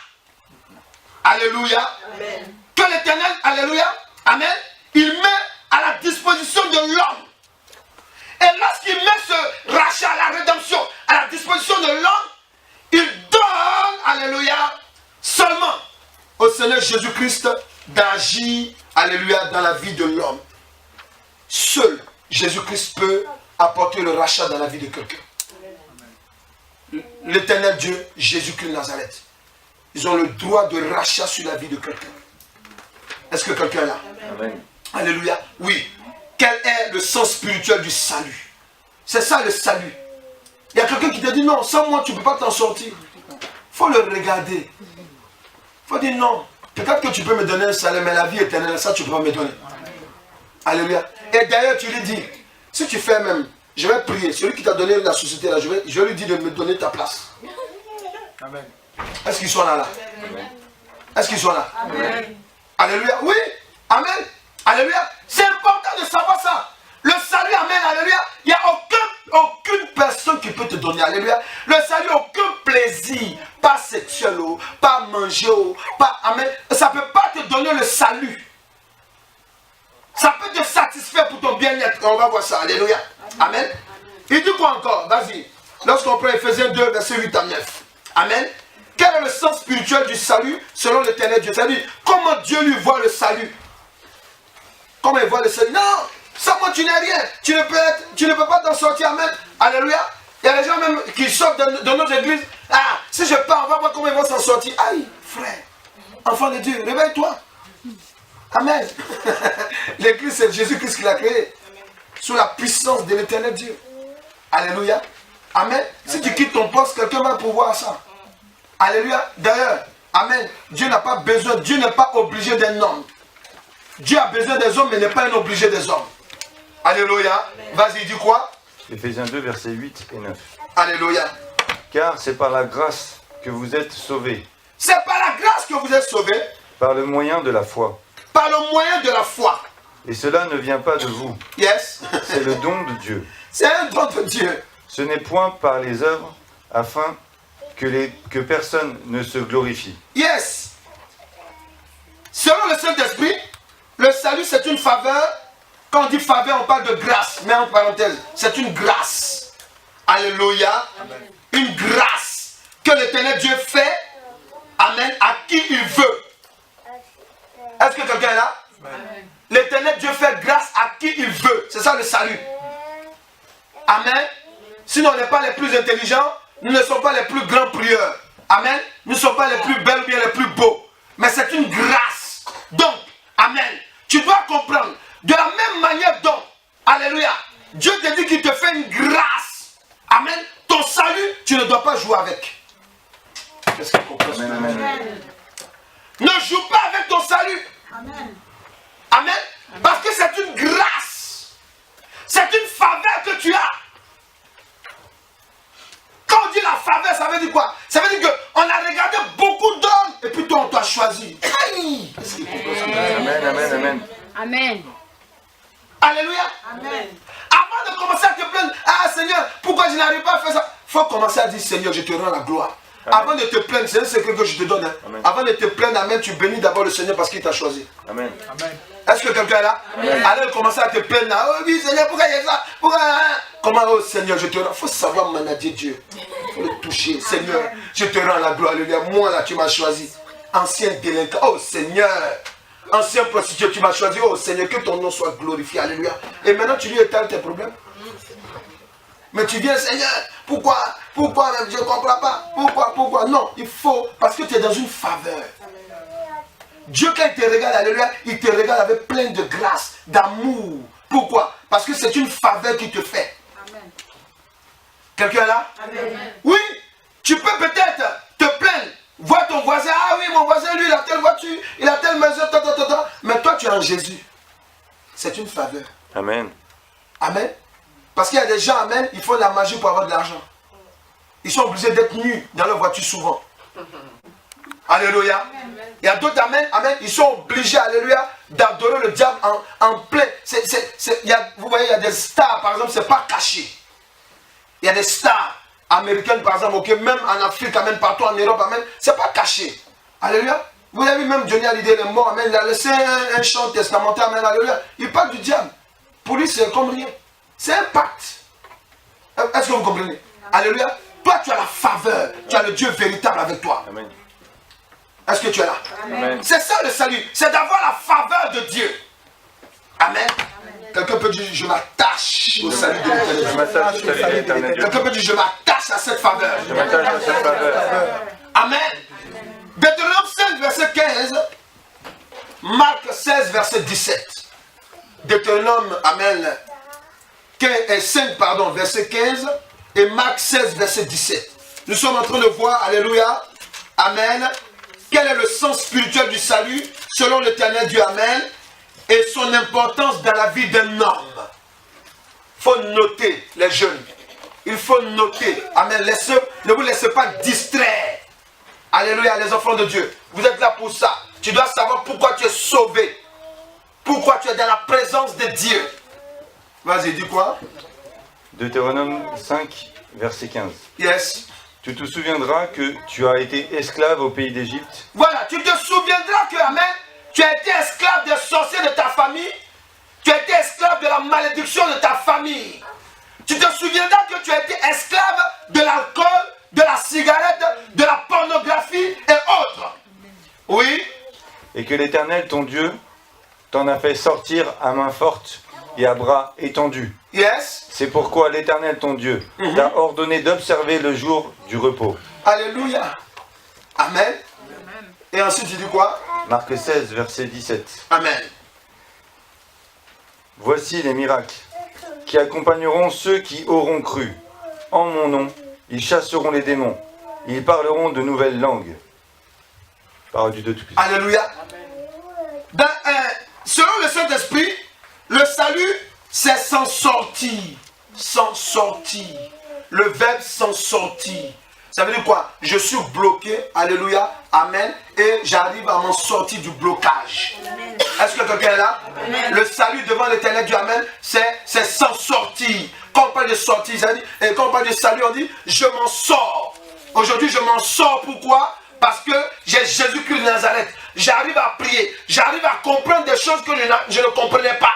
S1: Alléluia. Amen. Que l'Éternel, alléluia, amen, il met à la disposition de l'homme. Et lorsqu'il met ce rachat, la rédemption, à la disposition de l'homme, il donne, alléluia, seulement au Seigneur Jésus-Christ d'agir, alléluia, dans la vie de l'homme. Seul Jésus-Christ peut apporter le rachat dans la vie de quelqu'un. L'éternel Dieu, Jésus-Christ de Nazareth. Ils ont le droit de rachat sur la vie de quelqu'un. Est-ce que quelqu'un est là?
S2: Amen.
S1: Alléluia. Oui. Quel est le sens spirituel du salut? C'est ça le salut. Il y a quelqu'un qui te dit non, sans moi tu ne peux pas t'en sortir. Il faut le regarder. Il faut dire non. Peut-être que tu peux me donner un salaire, mais la vie éternelle, ça tu ne peux pas me donner. Alléluia. Et d'ailleurs tu lui dis, si tu fais même, je vais prier, celui qui t'a donné la société là, je vais lui dire de me donner ta place. Amen. Est-ce qu'ils sont là? Est-ce qu'ils sont là? Amen. Alléluia. Oui. Amen. Alléluia. C'est important de savoir ça. Le salut, amen, alléluia. Il n'y a aucune personne qui peut te donner, alléluia. Le salut, aucun plaisir, pas sexuel, pas manger, pas, amen. Ça ne peut pas te donner le salut. Ça peut te satisfaire pour ton bien-être. On va voir ça, alléluia. Amen. Il dit quoi encore? Vas-y. Lorsqu'on prend Ephésiens 2, verset 8 à 9. Amen. Quel est le sens spirituel du salut selon l'Éternel Dieu? C'est-à-dire, comment Dieu lui voit le salut? Comment il voit le salut? Non, sans moi tu n'es rien. Tu ne peux pas t'en sortir. Amen. Alléluia. Il y a des gens même qui sortent de notre église. Ah, si je pars, on va voir comment ils vont s'en sortir. Aïe, frère, enfant de Dieu, réveille-toi. Amen. L'église, c'est Jésus-Christ qui l'a créée. Sous la puissance de l'Éternel Dieu. Alléluia. Amen. Si tu quittes ton poste, quelqu'un va pouvoir ça. Alléluia. D'ailleurs, amen. Dieu n'a pas besoin, Dieu n'est pas obligé d'un homme. Dieu a besoin des hommes, mais n'est pas un obligé des hommes. Alléluia. Vas-y, dis quoi?
S2: Éphésiens 2, versets 8 et 9.
S1: Alléluia.
S2: Car c'est par la grâce que vous êtes sauvés.
S1: C'est par la grâce que vous êtes sauvés.
S2: Par le moyen de la foi.
S1: Par le moyen de la foi.
S2: Et cela ne vient pas de vous.
S1: Yes.
S2: C'est le don de Dieu.
S1: C'est un don de Dieu.
S2: Ce n'est point par les œuvres, afin que personne ne se glorifie.
S1: Yes. Selon le Saint-Esprit, le salut c'est une faveur. Quand on dit faveur, on parle de grâce. Mais en parenthèse, c'est une grâce. Alléluia. Amen. Une grâce que l'Éternel Dieu fait. Amen. À qui il veut. Est-ce que quelqu'un est là? L'Éternel Dieu fait grâce à qui il veut. C'est ça le salut. Amen. Sinon, on n'est pas les plus intelligents. Nous ne sommes pas les plus grands prieurs. Amen. Nous ne sommes pas les plus belles ou bien les plus beaux. Mais c'est une grâce. Donc, amen. Tu dois comprendre. De la même manière dont, alléluia, Dieu te dit qu'il te fait une grâce. Amen. Ton salut, tu ne dois pas jouer avec. Qu'est-ce qu'on comprend? Amen. Ne joue pas avec ton salut. Amen. Amen. Parce que c'est une grâce. C'est une faveur que tu as. Quand on dit la faveur, ça veut dire quoi? Ça veut dire qu'on a regardé beaucoup d'hommes et puis toi on t'a choisi. Aïe.
S2: Amen, amen, amen.
S3: Amen.
S1: Alléluia. Amen. Avant de commencer à te plaindre, ah Seigneur, pourquoi je n'arrive pas à faire ça? Il faut commencer à dire Seigneur, je te rends la gloire. Amen. Avant de te plaindre, c'est un secret que je te donne. Hein. Avant de te plaindre, amen, tu bénis d'abord le Seigneur parce qu'il t'a choisi. Amen. Amen. Est-ce que quelqu'un est là? Amen. Allez commencer à te plaindre. Oh oui Seigneur, pourquoi il y a ça? Pourquoi? Comment, oh Seigneur, je te rends. Il faut savoir manager Dieu. Il faut le toucher. Seigneur, je te rends la gloire. Alléluia. Moi là, tu m'as choisi. Ancien délinquant. Oh Seigneur. Ancien prostitué, tu m'as choisi. Oh Seigneur, que ton nom soit glorifié. Alléluia. Et maintenant, tu lui étales tes problèmes. Mais tu viens, Seigneur, pourquoi je ne comprends pas. Pourquoi? Non, il faut, parce que tu es dans une faveur. Dieu, quand il te regarde, alléluia, il te regarde avec plein de grâce, d'amour. Pourquoi? Parce que c'est une faveur qu'il te fait. Amen. Quelqu'un est là? Amen. Oui, tu peux peut-être te plaindre. Vois ton voisin, ah oui, mon voisin, lui, il a telle voiture, il a telle maison, mais toi, tu es en Jésus. C'est une faveur. Amen. Amen. Parce qu'il y a des gens, amen, ils font la magie pour avoir de l'argent. Ils sont obligés d'être nus dans leur voiture souvent. Alléluia. Il y a d'autres, amen, amen, ils sont obligés, alléluia, d'adorer le diable en plein. Vous voyez, il y a des stars, par exemple, c'est pas caché. Il y a des stars américaines, par exemple, okay, même en Afrique, amen, partout en Europe, amen, c'est pas caché. Alléluia. Vous avez vu même Johnny Hallyday, il est mort, amen, il a laissé un chant testamentaire, amen, alléluia. Il parle du diable. Pour lui, c'est comme rien. C'est un pacte. Est-ce que vous comprenez? Alléluia. Toi, tu as la faveur. Tu as le Dieu véritable avec toi. Amen. Est-ce que tu es là? C'est ça le salut. C'est d'avoir la faveur de Dieu. Amen. Quelqu'un peut dire, je m'attache au salut de l'Éternel. Quelqu'un peut dire, je m'attache à cette faveur. Je m'attache à cette faveur. Amen. Deutéronome 5, verset 15. Marc 16, verset 17. Deutéronome, amen. 5, pardon, verset 15. Et Marc 16, verset 17. Nous sommes en train de voir, alléluia, amen, quel est le sens spirituel du salut, selon l'Éternel Dieu, amen, et son importance dans la vie d'un homme. Il faut noter, les jeunes. Il faut noter, amen, ne vous laissez pas distraire. Alléluia, les enfants de Dieu. Vous êtes là pour ça. tu dois savoir pourquoi tu es sauvé. Pourquoi tu es dans la présence de Dieu. Vas-y, dis quoi?
S2: Deutéronome 5, verset 15.
S1: Yes.
S2: Tu te souviendras que tu as été esclave au pays d'Égypte.
S1: Voilà, tu te souviendras que, amen, tu as été esclave des sorciers de ta famille. Tu as été esclave de la malédiction de ta famille. Tu te souviendras que tu as été esclave de l'alcool, de la cigarette, de la pornographie et autres. Oui.
S2: Et que l'Éternel, ton Dieu, t'en a fait sortir à main forte et à bras étendus.
S1: Yes.
S2: C'est pourquoi l'Éternel, ton Dieu, t'a ordonné d'observer le jour du repos.
S1: Alléluia. Amen. Et ensuite, tu dis quoi?
S2: Marc 16, verset 17.
S1: Amen.
S2: Voici les miracles qui accompagneront ceux qui auront cru. En mon nom, ils chasseront les démons. Ils parleront de nouvelles langues. Parole du Dieu Tout-Puissant.
S1: Alléluia. Selon le Saint-Esprit, le salut, c'est s'en sortir. S'en sortir. Le verbe s'en sortir. Ça veut dire quoi? Je suis bloqué, alléluia, amen, et j'arrive à m'en sortir du blocage. Est-ce que quelqu'un est là? Amen. Le salut devant l'éternel Dieu, amen, c'est s'en sortir. Quand on parle de sortir, ça dit, et quand on parle de salut, on dit, je m'en sors. Aujourd'hui, je m'en sors, pourquoi? Parce que j'ai Jésus-Christ de Nazareth. J'arrive à prier, j'arrive à comprendre des choses que je ne comprenais pas.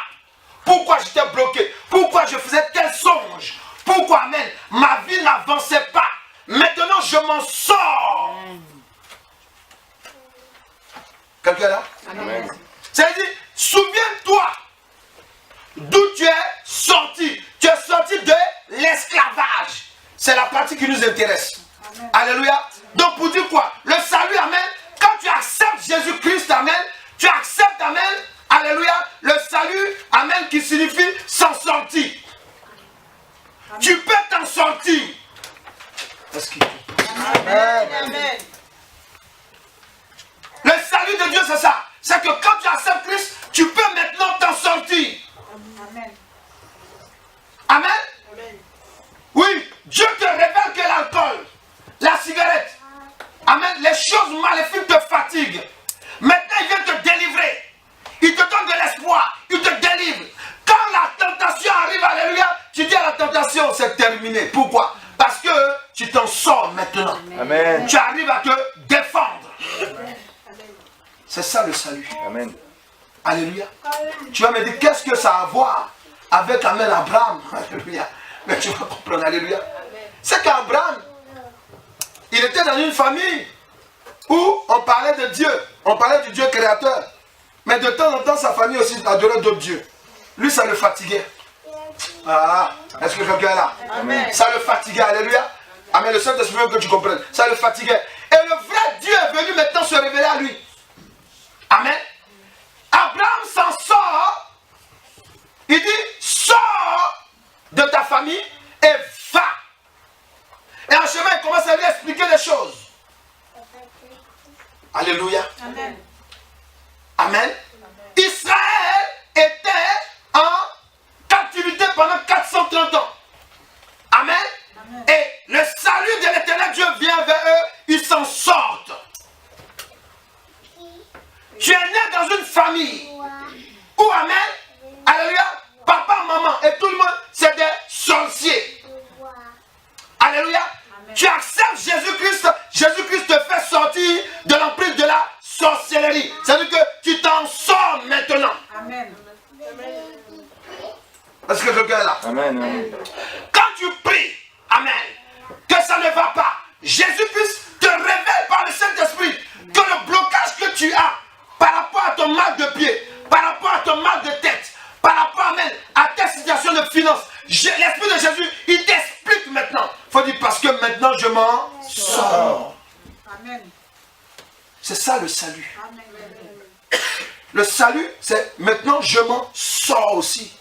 S1: Pourquoi j'étais bloqué? Pourquoi je faisais tel songe? Pourquoi, amen, ma vie n'avançait pas? Maintenant, je m'en sors. Quelqu'un est là?
S2: Amen.
S1: C'est-à-dire, souviens-toi d'où tu es sorti. Tu es sorti de l'esclavage. C'est la partie qui nous intéresse. Amen. Alléluia. Donc, pour dire quoi? Le salut, amen. Quand tu acceptes Jésus-Christ, amen, tu acceptes, amen, alléluia, le salut, amen, qui signifie s'en sortir. Amen. Tu peux t'en sortir. Amen. Amen. Le salut de Dieu, c'est ça. C'est que quand tu acceptes Christ, tu peux maintenant t'en sortir. Amen. Amen. Amen. Oui, Dieu te révèle que l'alcool, la cigarette, amen, les choses maléfiques te fatiguent. Maintenant, il vient te délivrer. Il te donne de l'espoir. Il te délivre. Quand la tentation arrive, alléluia, tu dis à la tentation, c'est terminé. Pourquoi? Parce que tu t'en sors maintenant.
S2: Amen.
S1: Tu arrives à te défendre. C'est ça le salut.
S2: Amen.
S1: Alléluia. Tu vas me dire, qu'est-ce que ça a à voir avec Amen Abraham? Alléluia. Mais tu vas comprendre, alléluia. C'est qu'Abraham, il était dans une famille où on parlait de Dieu. On parlait du Dieu créateur. Mais de temps en temps, sa famille aussi adorait d'autres dieux. Lui, ça le fatiguait. Ah, est-ce que quelqu'un est là? Amen. Ça le fatiguait, alléluia. Amen, le Saint-Esprit veut que tu comprennes. Ça le fatiguait. Et le vrai Dieu est venu maintenant se révéler à lui. Amen. Abraham s'en sort. Il dit, sors de ta famille et va. Et en chemin, il commence à lui expliquer des choses. Alléluia. Amen. Amen. Israël était en captivité pendant 430 ans. Amen. Amen. Et le salut de l'éternel Dieu vient vers eux, ils s'en sortent. Tu es né dans une famille où, amen, alléluia, papa, maman et tout le monde, c'est des sorciers. Alléluia. Amen. Tu acceptes Jésus-Christ, Jésus-Christ te fait sortir de l'emprise de la sorcellerie. C'est-à-dire que tu t'en sors maintenant. Amen. Est-ce que quelqu'un est là?
S2: Amen. Amen.
S1: Quand tu pries, amen, que ça ne va pas, Jésus-Christ te révèle par le Saint-Esprit que le blocage que tu as par rapport à ton mal de pied, par rapport à ton mal de tête, par rapport, amen, à ta situation de finance, l'Esprit de Jésus, il t'explique maintenant. Il faut dire parce que maintenant je m'en sors. Amen. C'est ça le salut. Amen. Le salut, c'est maintenant je m'en sors aussi.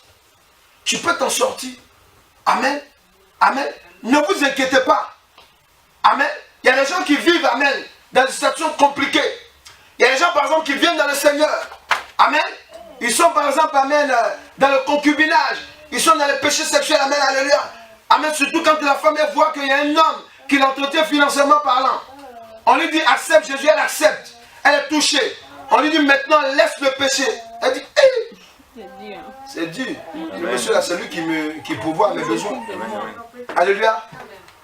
S1: Tu peux t'en sortir. Amen. Amen. Ne vous inquiétez pas. Amen. Il y a des gens qui vivent, amen, dans des situations compliquées. Il y a des gens, par exemple, qui viennent dans le Seigneur. Amen. Ils sont, par exemple, amen, dans le concubinage. Ils sont dans le péché sexuel. Amen. Alléluia. Amen. Surtout quand la femme voit qu'il y a un homme qui l'entretient financièrement parlant. On lui dit, accepte Jésus, elle accepte. Elle est touchée. On lui dit maintenant laisse le péché. Elle dit, hey, c'est dur. Le monsieur là, c'est lui qui pourvoit à mes besoins. Alléluia.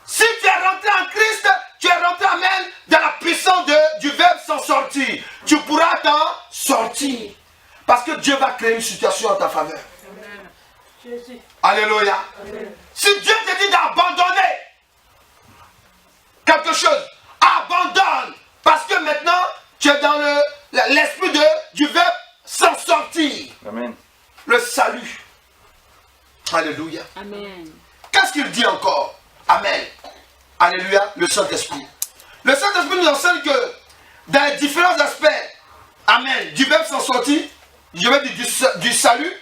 S1: Si tu es rentré en Christ, tu es rentré, amen, dans la puissance du verbe s'en sortir. Tu pourras t'en sortir. Parce que Dieu va créer une situation en ta faveur. Alléluia. Si Dieu te dit d'abandonner quelque chose, abandonne. Parce que maintenant, tu es dans l'esprit du verbe s'en sortir.
S2: Amen.
S1: Le salut. Alléluia.
S3: Amen.
S1: Qu'est-ce qu'il dit encore? Amen. Alléluia. Le Saint-Esprit. Le Saint-Esprit nous enseigne que dans les différents aspects, amen, du verbe s'en sortir, je vais dire du salut,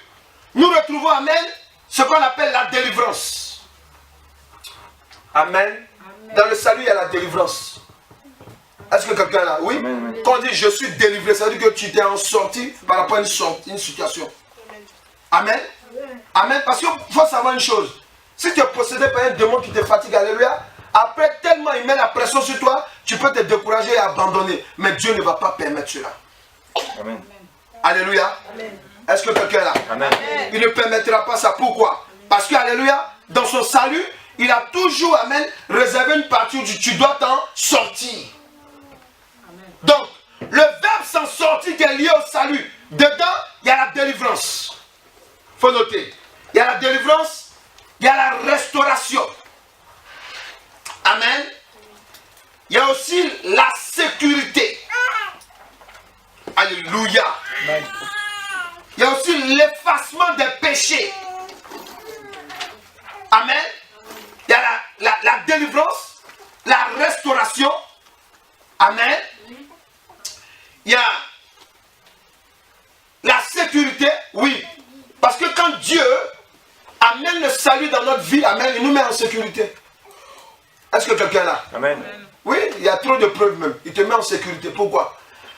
S1: nous retrouvons, amen, ce qu'on appelle la délivrance. Amen. Dans le salut, il y a la délivrance. Est-ce que quelqu'un est là? Oui.
S2: Amen.
S1: Quand on dit je suis délivré, ça veut dire que tu t'es en sorti par rapport à une situation. Amen. Amen. Parce qu'il faut savoir une chose. Si tu es possédé par un démon qui te fatigue, alléluia, après tellement il met la pression sur toi, tu peux te décourager et abandonner. Mais Dieu ne va pas permettre cela.
S2: Amen.
S1: Alléluia. Est-ce que quelqu'un est là?
S2: Amen.
S1: Il ne permettra pas ça. Pourquoi? Parce que, alléluia, dans son salut, il a toujours, amen, réservé une partie où tu dois t'en sortir. Donc, le verbe s'en sortir qui est lié au salut, dedans, il y a la délivrance. Il faut noter. Il y a la délivrance, il y a la restauration. Amen. Il y a aussi la sécurité. Alléluia. Amen. Il y a aussi l'effacement des péchés. Amen. Il y a la délivrance, la restauration. Amen. Il y a la sécurité, oui. Parce que quand Dieu amène le salut dans notre vie, amen, il nous met en sécurité. Est-ce que quelqu'un est là?
S2: Amen.
S1: Oui, il y a trop de preuves même. Il te met en sécurité. Pourquoi?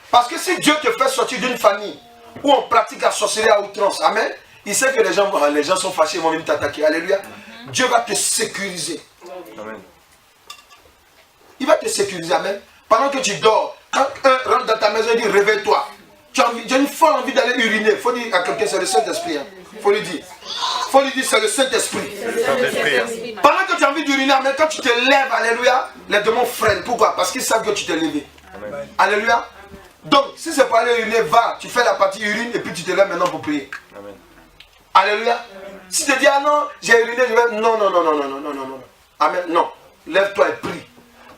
S1: Parce que si Dieu te fait sortir d'une famille où on pratique la sorcellerie à outrance, amen, il sait que les gens sont fâchés, ils vont venir t'attaquer. Alléluia. Dieu va te sécuriser.
S2: Amen.
S1: Il va te sécuriser, amen. Pendant que tu dors, quand un rentre dans ta maison et dit réveille-toi, tu as une folle envie d'aller uriner. Il faut dire à quelqu'un, c'est le Saint-Esprit. Il faut lui dire. Il faut lui dire, c'est le Saint-Esprit. Pendant que tu as envie d'uriner, amen, quand tu te lèves, alléluia, les démons freinent. Pourquoi? Parce qu'ils savent que tu t'es levé.
S2: Amen.
S1: Alléluia. Donc, si c'est pour aller uriner, va, tu fais la partie urine et puis tu te lèves maintenant pour prier.
S2: Amen.
S1: Alléluia. Si tu te dis, ah non, j'ai uriné, je vais. Non. Amen. Non. Lève-toi et prie.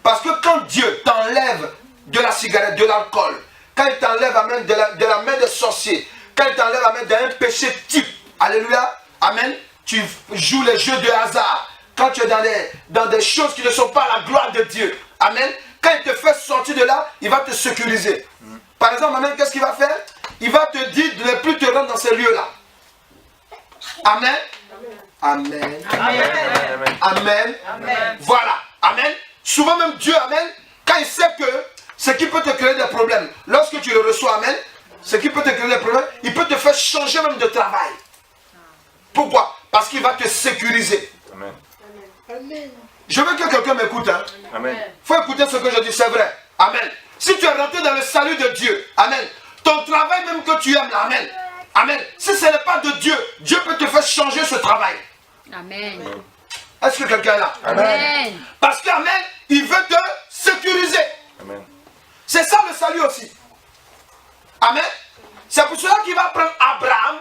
S1: Parce que quand Dieu t'enlève de la cigarette, de l'alcool, quand il t'enlève, amen, de la main des sorciers, quand il t'enlève, amen, d'un péché type, alléluia, amen, tu joues les jeux de hasard, quand tu es dans des choses qui ne sont pas la gloire de Dieu, amen, quand il te fait sortir de là, il va te sécuriser. Par exemple, amen, qu'est-ce qu'il va faire? Il va te dire de ne plus te rendre dans ces lieux-là. Amen. Amen.
S2: Amen.
S1: Amen. Amen. Voilà. Amen. Souvent même Dieu, amen, quand il sait que ce qui peut te créer des problèmes, lorsque tu le reçois, amen, ce qui peut te créer des problèmes, il peut te faire changer même de travail. Pourquoi? Parce qu'il va te sécuriser.
S2: Amen.
S4: Amen.
S1: Je veux que quelqu'un m'écoute. Hein.
S2: Amen.
S1: Faut écouter ce que je dis, c'est vrai. Amen. Si tu es rentré dans le salut de Dieu, amen, ton travail même que tu aimes, amen, amen, si ce n'est pas de Dieu, Dieu peut te faire changer ce travail.
S3: Amen.
S1: Est-ce que quelqu'un est là?
S3: Amen.
S1: Parce qu'amen, il veut te sécuriser.
S2: Amen.
S1: C'est ça le salut aussi. Amen. C'est pour cela qu'il va prendre Abraham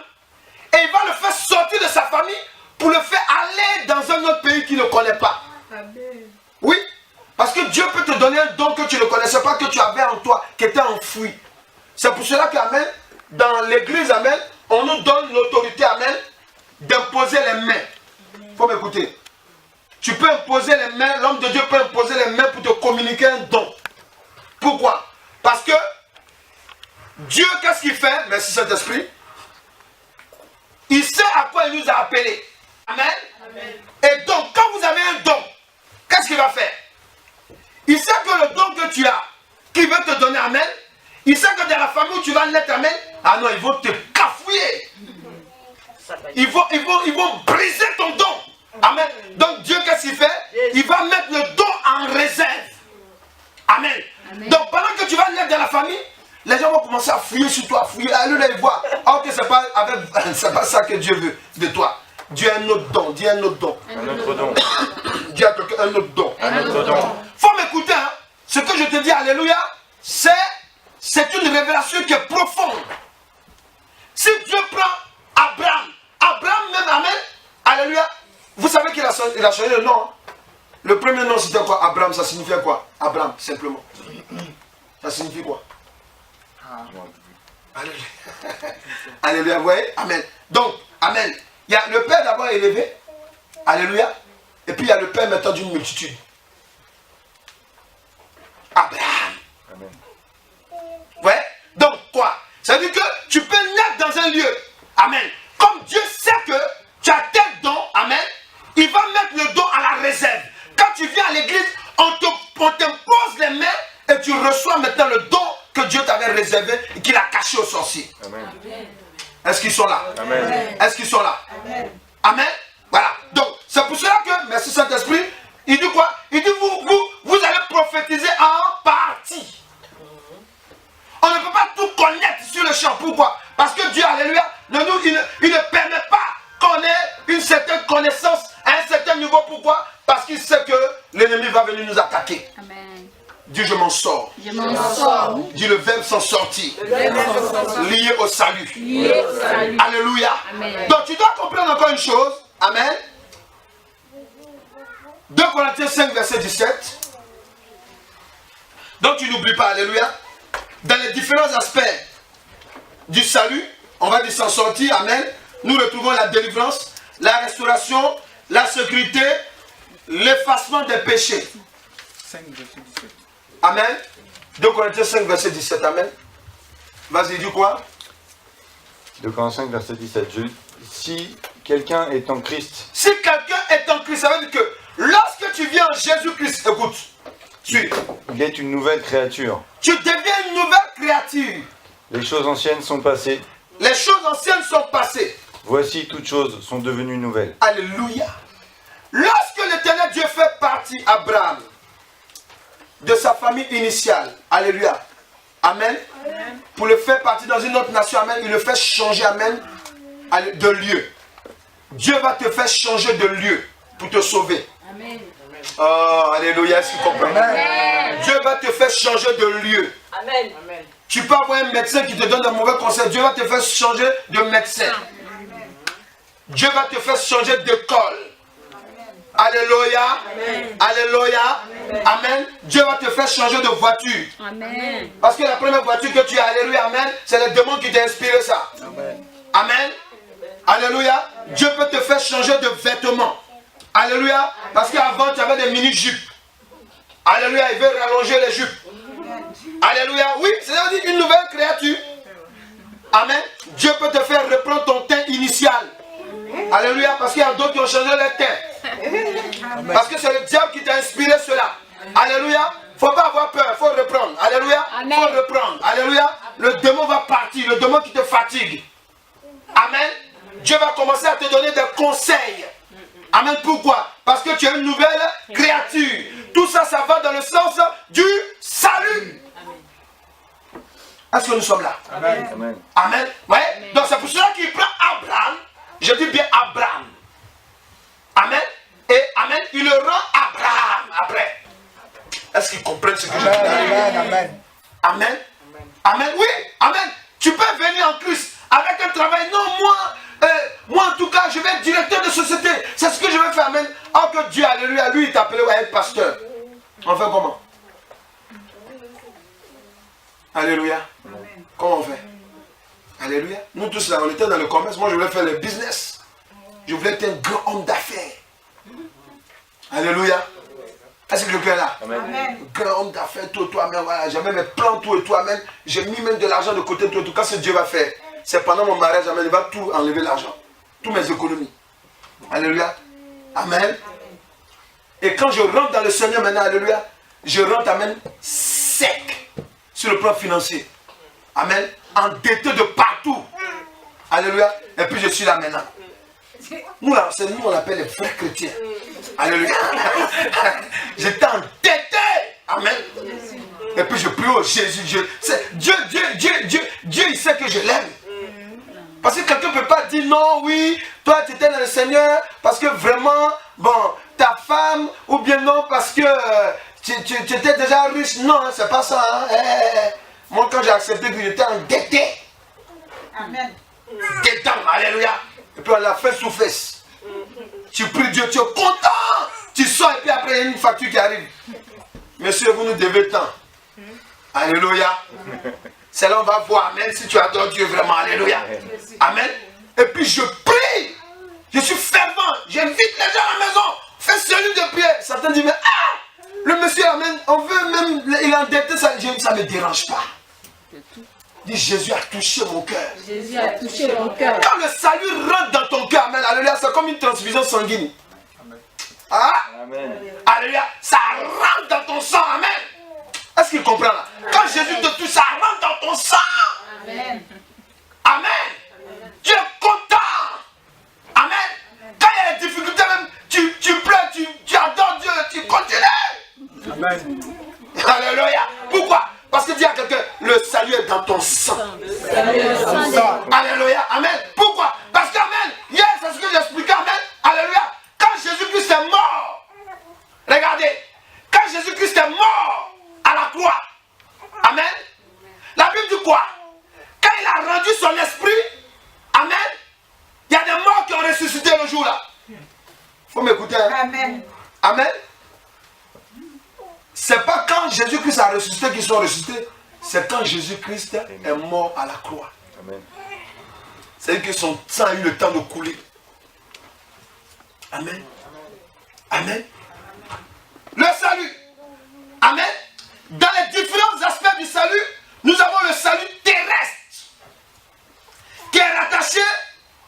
S1: et il va le faire sortir de sa famille pour le faire aller dans un autre pays qu'il ne connaît pas.
S4: Amen.
S1: Oui. Parce que Dieu peut te donner un don que tu ne connaissais pas, que tu avais en toi, qui était enfoui. C'est pour cela qu'amen, dans l'église, amen, on nous donne l'autorité, amen, d'imposer les mains. Il faut m'écouter. Tu peux imposer les mains, l'homme de Dieu peut imposer les mains pour te communiquer un don. Pourquoi? Parce que Dieu, qu'est-ce qu'il fait? Merci Saint-Esprit. Il sait à quoi il nous a appelés. Amen. Amen. Et donc, quand vous avez un don, qu'est-ce qu'il va faire? Il sait que le don que tu as, qu'il veut te donner, amen, il sait que dans la famille où tu vas naître, amen, ah non, ils vont te cafouiller. Ils vont briser ton don. Amen. Donc Dieu, qu'est-ce qu'il fait? Il va mettre le don en réserve. Amen. Amen. Donc pendant que tu vas naître dans la les gens vont commencer à fouiller sur toi, fouiller. Alléluia, ils voient. Ah, ok, c'est pas ça que Dieu veut de toi. Dieu a un autre don, dis un autre don.
S2: Un autre don.
S1: Dieu a un autre don.
S2: Un autre don.
S1: Faut m'écouter, hein. Ce que je te dis, alléluia, c'est une révélation qui est profonde. Si Dieu prend Abraham même, amen, alléluia, vous savez qu'il a changé le nom. Hein? Le premier nom c'était quoi? Abraham, ça signifiait quoi? Abraham, simplement. Ça signifie quoi? Alléluia. Alléluia, vous voyez? Amen. Donc, amen. Il y a le Père d'abord élevé. Alléluia. Et puis il y a le Père maintenant d'une multitude. Abraham.
S2: Amen.
S1: Ouais. Donc quoi? Ça veut dire que tu peux naître dans un lieu. Amen. Comme Dieu sait que tu as tel don. Amen. Il va mettre le don à la réserve. Quand tu viens à l'église, on t'impose les mains et tu reçois maintenant le don que Dieu t'avait réservé et qu'il a caché aux sorciers.
S2: Amen.
S1: Est-ce qu'ils sont là?
S2: Amen.
S1: Est-ce qu'ils sont là? Amen. Amen. Voilà. Donc, c'est pour cela que, merci Saint-Esprit, il dit quoi? Il dit, vous allez prophétiser en partie. On ne peut pas tout connaître sur le champ. Pourquoi? Parce que Dieu, alléluia, il ne permet pas qu'on ait une certaine connaissance à un certain niveau. Pourquoi? Parce qu'il sait que l'ennemi va venir nous attaquer.
S3: Amen.
S1: Dis je m'en sors.
S3: Je m'en sors.
S1: Dis le verbe s'en sortir. Lié au salut.
S3: Lié au salut.
S1: Alléluia.
S3: Amen.
S1: Donc tu dois comprendre encore une chose. Amen. 2 Corinthiens 5 verset 17. Donc tu n'oublies pas, alléluia. Dans les différents aspects du salut, on va dire s'en sortir, amen. Nous retrouvons la délivrance, la restauration, la sécurité, l'effacement des péchés.
S5: 5 verset 17.
S1: Amen. 2 Corinthiens 5 verset 17, amen. Vas-y, dis quoi?
S2: 2 Corinthiens 5 verset 17. Si quelqu'un est en Christ,
S1: Si quelqu'un est en Christ, ça veut dire que lorsque tu viens en Jésus-Christ, écoute, suis.
S2: il est une nouvelle créature.
S1: Tu deviens une nouvelle créature.
S2: Les choses anciennes sont passées.
S1: Les choses anciennes sont passées.
S2: Voici, toutes choses sont devenues nouvelles.
S1: Alléluia. Lorsque l'Éternel Dieu fait partie, Abraham, de sa famille initiale, alléluia, amen, pour le faire partie dans une autre nation, amen, il le fait changer, amen, de lieu. Dieu va te faire changer de lieu pour te sauver.
S3: Amen.
S1: Oh, alléluia, est-ce que tu comprends?
S3: Amen.
S1: Dieu va te faire changer de lieu.
S6: Amen.
S1: Tu peux avoir un médecin qui te donne un mauvais conseil. Dieu va te faire changer de médecin. Dieu va te faire changer d'école. Alléluia. Alléluia. Amen. Dieu va te faire changer de voiture.
S3: Amen.
S1: Parce que la première voiture que tu as, alléluia, amen, c'est le démon qui t'a inspiré ça. Amen. Alléluia. Dieu peut te faire changer de vêtements. Alléluia. Parce qu'avant, tu avais des mini-jupes. Alléluia. Il veut rallonger les jupes. Alléluia. Oui, c'est une nouvelle créature. Amen. Dieu peut te faire reprendre ton teint initial. Alléluia. Parce qu'il y a d'autres qui ont changé leur teint. Parce que c'est le diable qui t'a inspiré cela. Alléluia. Il ne faut pas avoir peur. Il faut reprendre. Alléluia. Il faut reprendre. Alléluia. Le démon va partir. Le démon qui te fatigue. Amen. Dieu va commencer à te donner des conseils. Amen. Pourquoi? Parce que tu es une nouvelle créature. Tout ça, ça va dans le sens du salut. Est-ce que nous sommes là?
S2: Amen. Amen.
S1: Amen. Ouais. Donc c'est pour cela qu'il prend Abraham. Je dis bien Abraham. Amen. Et Amen. Il le rend Abraham après. Est-ce qu'ils comprennent ce que je dis?
S5: Amen.
S1: Amen. Amen. Oui. Amen. Tu peux venir en Christ avec un travail. Non, moi en tout cas, je vais être directeur de société. C'est ce que je vais faire. Amen. Oh que Dieu, alléluia, lui il t'appelait à être pasteur. On fait comment? Alléluia. Comment on fait? Alléluia. Nous tous là, on était dans le commerce. Moi, je voulais faire le business. Je voulais être un grand homme d'affaires. Alléluia. Est-ce que quelqu'un est là?
S5: Amen.
S1: Grand homme d'affaires, tout, amen. Voilà. J'avais mes plans, tout et tout, amen. J'ai mis même de l'argent de côté, tout et tout. Quand ce Dieu va faire, c'est pendant mon mariage, amen. Il va tout enlever l'argent. Toutes mes économies. Alléluia. Amen. Et quand je rentre dans le Seigneur maintenant, alléluia, je rentre, amen, sec sur le plan financier. Amen. Endetté de partout. Alléluia. Et puis je suis là maintenant. Nous là, c'est nous on l'appelle les vrais chrétiens. Alléluia. J'étais endetté. Amen. Et Et puis je prie au Jésus. Dieu, il sait que je l'aime. Parce que quelqu'un ne peut pas dire non, oui, toi tu étais dans le Seigneur parce que vraiment, bon, ta femme, ou bien non, parce que tu étais déjà riche. Non, hein, c'est pas ça. Hein. Moi, quand j'ai accepté que j'étais endetté,
S3: Amen.
S1: détends, alléluia. Et puis on l'a fait sous fesse. Tu pries Dieu, tu es content. Tu sors et puis après il y a une facture qui arrive. Monsieur, vous nous devez tant. Alléluia. C'est là on va voir, amen, si tu adores Dieu vraiment, alléluia. Amen. Et puis je prie. Je suis fervent. J'invite les gens à la maison. Fais celui de prière. Certains disent, mais le monsieur, amen, on veut même, il est endetté, ça ne me dérange pas. Dis, Jésus a touché mon cœur.
S3: Jésus a touché mon cœur.
S1: Quand le salut rentre dans ton cœur, amen, alléluia, c'est comme une transfusion sanguine. Ah?
S2: Amen.
S1: Alléluia, ça rentre dans ton sang, amen. Est-ce qu'il comprend là? Quand Jésus te touche, ça rentre dans ton sang.
S3: Amen.
S1: Amen. Tu es content. Amen. Quand il y a des difficultés, même, tu pleures, tu adores Dieu, tu continues.
S5: Amen.
S1: Alléluia. Pourquoi? Parce que dis à quelqu'un, le salut est dans ton sang. Alléluia. Amen. Pourquoi? Parce que, amen, hier, c'est ce que j'expliquais, amen. Alléluia. Quand Jésus-Christ est mort, regardez, quand Jésus-Christ est mort à la croix, amen, la Bible dit quoi? Quand il a rendu son esprit, amen, il y a des morts qui ont ressuscité le jour-là. Il faut m'écouter. Hein?
S3: Amen.
S1: Amen. C'est pas quand Jésus-Christ a ressuscité qu'ils sont ressuscités. C'est quand Jésus-Christ est mort à la croix.
S2: Amen.
S1: C'est-à-dire que son sang a eu le temps de couler. Amen. Amen. Le salut. Amen. Dans les différents aspects du salut, nous avons le salut terrestre qui est rattaché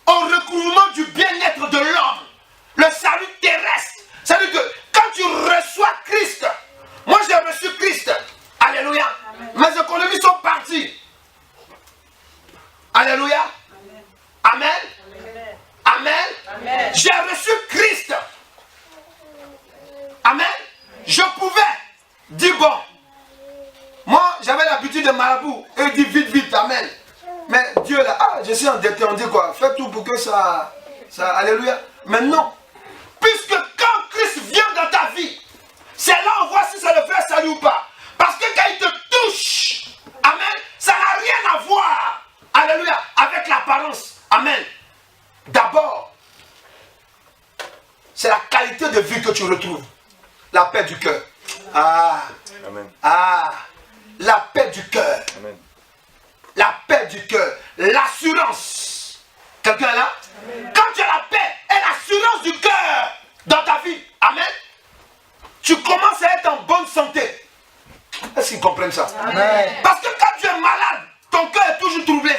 S1: au recouvrement du bien-être de l'homme. Le salut terrestre. C'est-à-dire que quand tu reçois Christ, moi j'ai reçu Christ. Alléluia. Mes économies sont parties. Alléluia. Amen. Amen. Amen. J'ai reçu Christ. Amen. Je pouvais dire bon. Moi, j'avais l'habitude de marabout. Et il dit vite, vite, amen. Mais Dieu là, je suis endetté, on dit quoi? Fais tout pour que ça alléluia. Mais non. Puisque quand Christ vient dans ta vie, c'est là on voit si c'est le vrai salut ou pas. Parce que quand il te touche, amen, ça n'a rien à voir, alléluia, avec l'apparence. Amen. D'abord, c'est la qualité de vie que tu retrouves. La paix du cœur.
S2: Amen.
S1: La paix du cœur.
S2: Amen.
S1: La paix du cœur. L'assurance. Quelqu'un est là? Amen. Quand tu as la paix et l'assurance du cœur dans ta vie, amen, tu commences à être en bonne santé. Est-ce qu'ils comprennent ça? Amen. Parce que quand tu es malade, ton cœur est toujours troublé.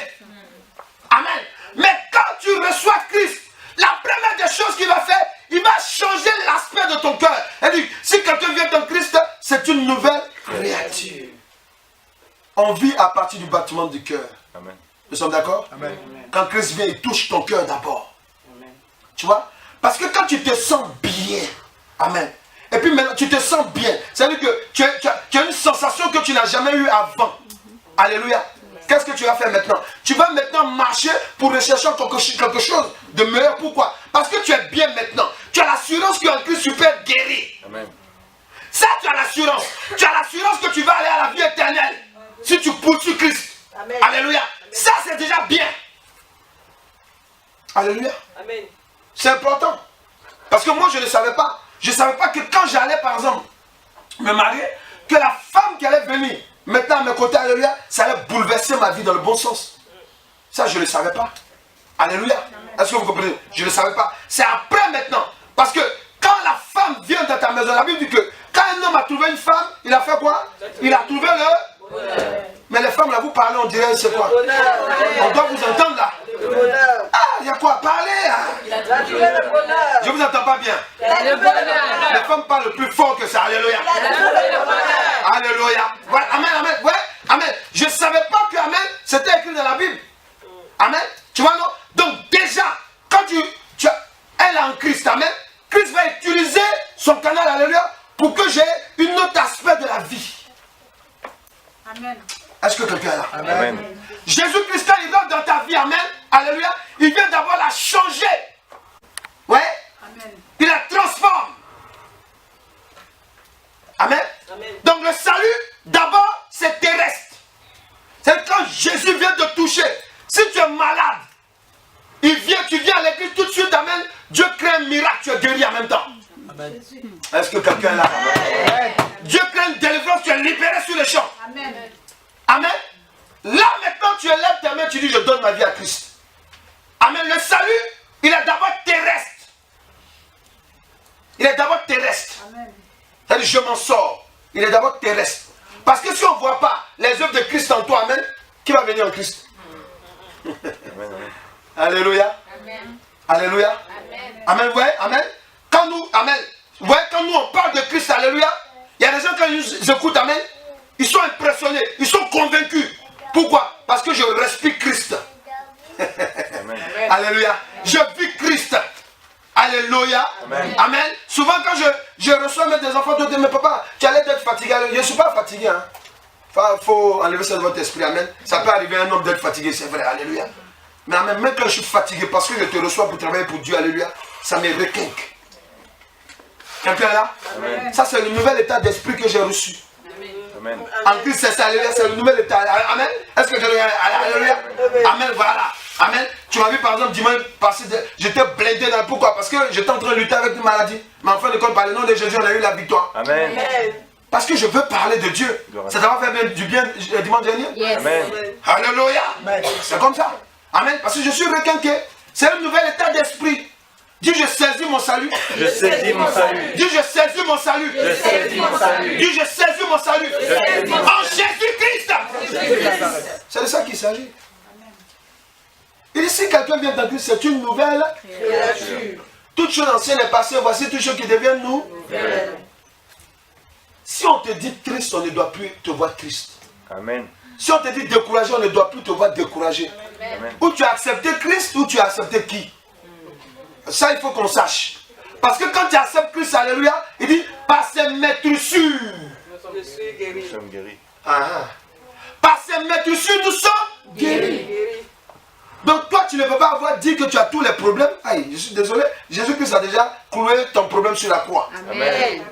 S1: Amen. Mais quand tu reçois Christ, la première des choses qu'il va faire, il va changer l'aspect de ton cœur. Et dit, si quelqu'un vient dans Christ, c'est une nouvelle créature. On vit à partir du bâtiment du cœur.
S2: Amen.
S1: Nous sommes d'accord? Amen. Quand Christ vient, il touche ton cœur d'abord. Tu vois? Parce que quand tu te sens bien, amen. Et puis maintenant, tu te sens bien. C'est-à-dire que tu as une sensation que tu n'as jamais eue avant. Alléluia. Qu'est-ce que tu vas faire maintenant? Tu vas maintenant marcher pour rechercher quelque chose de meilleur. Pourquoi? Parce que tu es bien maintenant. Tu as l'assurance qu'en Christ tu peux être guéri.
S2: Amen.
S1: Ça, tu as l'assurance. Tu as l'assurance que tu vas aller à la vie éternelle. Si tu poursuis Christ. Amen. Alléluia. Ça, c'est déjà bien. Alléluia. Amen. C'est important. Parce que moi, je ne savais pas. Je ne savais pas que quand j'allais, par exemple, me marier, que la femme qui allait venir, maintenant à mes côtés, alléluia, ça allait bouleverser ma vie dans le bon sens. Ça, je ne le savais pas. Alléluia. Est-ce que vous comprenez? Je ne le savais pas. C'est après maintenant. Parce que quand la femme vient dans ta maison, la Bible dit que quand un homme a trouvé une femme, il a fait quoi? Il a trouvé le... Mais les femmes là, vous parlez, on dirait c'est quoi? On doit vous entendre là. Il y a quoi à parler hein? Je vous entends pas bien. Les femmes parlent plus fort que ça. Alléluia. Alléluia. Voilà. Amen, amen. Ouais, amen. Je ne savais pas que amen, c'était écrit dans la Bible. Amen. Tu vois non? Donc déjà, quand elle est en Christ, amen, Christ va utiliser son canal, alléluia, pour que j'ai un autre aspect de la vie.
S3: Amen.
S1: Est-ce que quelqu'un est là?
S2: Amen.
S1: Jésus-Christ, quand il rentre dans ta vie, amen, alléluia, il vient d'abord la changer. Ouais?
S3: Amen.
S1: Il la transforme. Amen. Donc le salut, d'abord, c'est terrestre. C'est quand Jésus vient te toucher. Si tu es malade, tu viens à l'église tout de suite, amen. Dieu crée un miracle, tu es guéri en même temps.
S5: Amen.
S1: Est-ce que quelqu'un est là? Amen. Dieu crée une délivrance, tu es libéré sur les champs.
S3: Amen.
S1: Amen. Là maintenant, tu élèves ta main, tu dis je donne ma vie à Christ. Amen. Le salut, il est d'abord terrestre. Il est d'abord terrestre.
S3: Amen.
S1: C'est-à-dire je m'en sors. Il est d'abord terrestre. Parce que si on ne voit pas les œuvres de Christ en toi, amen, qui va venir en Christ? Alléluia.
S3: Amen.
S1: Alléluia.
S3: Amen.
S1: Amen. Ouais, amen. Quand nous, amen. Ouais, quand nous on parle de Christ, alléluia, il y a des gens quand ils écoutent, amen, ils sont impressionnés, ils sont convaincus. Pourquoi? Parce que je respire Christ.
S2: Amen.
S1: Alléluia. Je vis Christ. Alléluia.
S2: Amen.
S1: Amen. Souvent quand je reçois même des enfants, ils disent, mais papa, tu allais être fatigué. Je ne suis pas fatigué. Hein. Faut enlever ça de votre esprit. Amen. Ça peut arriver à un homme d'être fatigué, c'est vrai. Alléluia. Mais amen, même quand je suis fatigué, parce que je te reçois pour travailler pour Dieu, alléluia, ça me requinque. Quelqu'un là?
S2: Amen.
S1: Ça, c'est le nouvel état d'esprit que j'ai reçu.
S2: Amen.
S1: En Christ, c'est ça, alléluia, c'est le nouvel état. Amen. Est-ce que alléluia? Amen, voilà. Amen. Tu m'as vu par exemple dimanche passé, j'étais blindé dans. Pourquoi? Parce que j'étais en train de lutter avec une maladie. Mais en fin de compte, par le nom de Jésus, on a eu la victoire.
S2: Amen.
S1: Parce que je veux parler de Dieu. Ça t'a fait du bien dimanche dernier?
S3: Yes.
S2: Amen.
S1: Alléluia. C'est comme ça. Amen. Parce que je suis requinqué. C'est un nouvel état d'esprit. Dis je saisis mon salut.
S2: Je saisis mon salut.
S1: Dis je saisis mon salut.
S2: Je saisis mon salut.
S1: Dis je saisis mon salut.
S2: saisis mon
S1: En Jésus-Christ. C'est de ça qu'il s'agit. Il dit si quelqu'un vient dans Christ, c'est une nouvelle créature. Toute chose ancienne est passée, voici toutes choses qui deviennent nous. Si on te dit triste, on ne doit plus te voir triste.
S2: Amen.
S1: Si on te dit découragé, on ne doit plus te voir découragé.
S2: Amen.
S1: Ou tu as accepté Christ, ou tu as accepté qui? Ça, il faut qu'on sache. Parce que quand tu acceptes Christ, alléluia, il dit, par ses maîtrissures.
S2: Nous sommes guéris.
S1: Par ses maîtrissures, nous sommes guéris. Donc toi, tu ne peux pas avoir dit que tu as tous les problèmes. Aïe, je suis désolé. Jésus-Christ a déjà cloué ton problème sur la croix.
S3: Amen.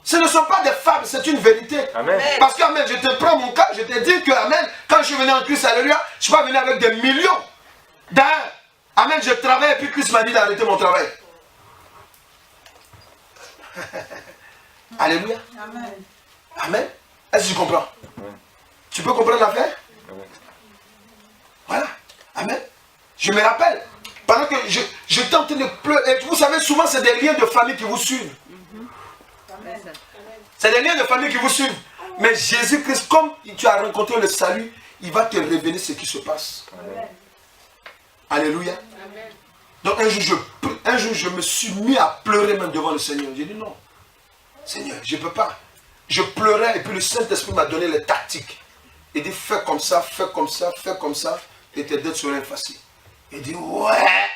S1: Ce ne sont pas des fables, c'est une vérité.
S2: Amen.
S1: Parce que, amen, je te prends mon cas, je te dis que, amen, quand je suis venu en Christ, alléluia, je ne suis pas venu avec des millions. D'ailleurs, amen, je travaille et puis Christ m'a dit d'arrêter mon travail. Alléluia.
S3: Amen.
S1: Amen. Est-ce que tu comprends?
S2: Amen.
S1: Tu peux comprendre l'affaire?
S2: Amen.
S1: Voilà. Amen. Je me rappelle, pendant que j'étais en train de pleurer, et vous savez, souvent c'est des liens de famille qui vous suivent. C'est des liens de famille qui vous suivent. Mais Jésus-Christ, comme tu as rencontré le salut, il va te révéler ce qui se passe.
S2: Amen.
S1: Alléluia.
S3: Amen.
S1: Donc un jour, je me suis mis à pleurer même devant le Seigneur. J'ai dit non, Seigneur, je ne peux pas. Je pleurais et puis le Saint-Esprit m'a donné les tactiques. Il dit fais comme ça, fais comme ça, fais comme ça, et tes dettes seront effacées. Il dit ouais,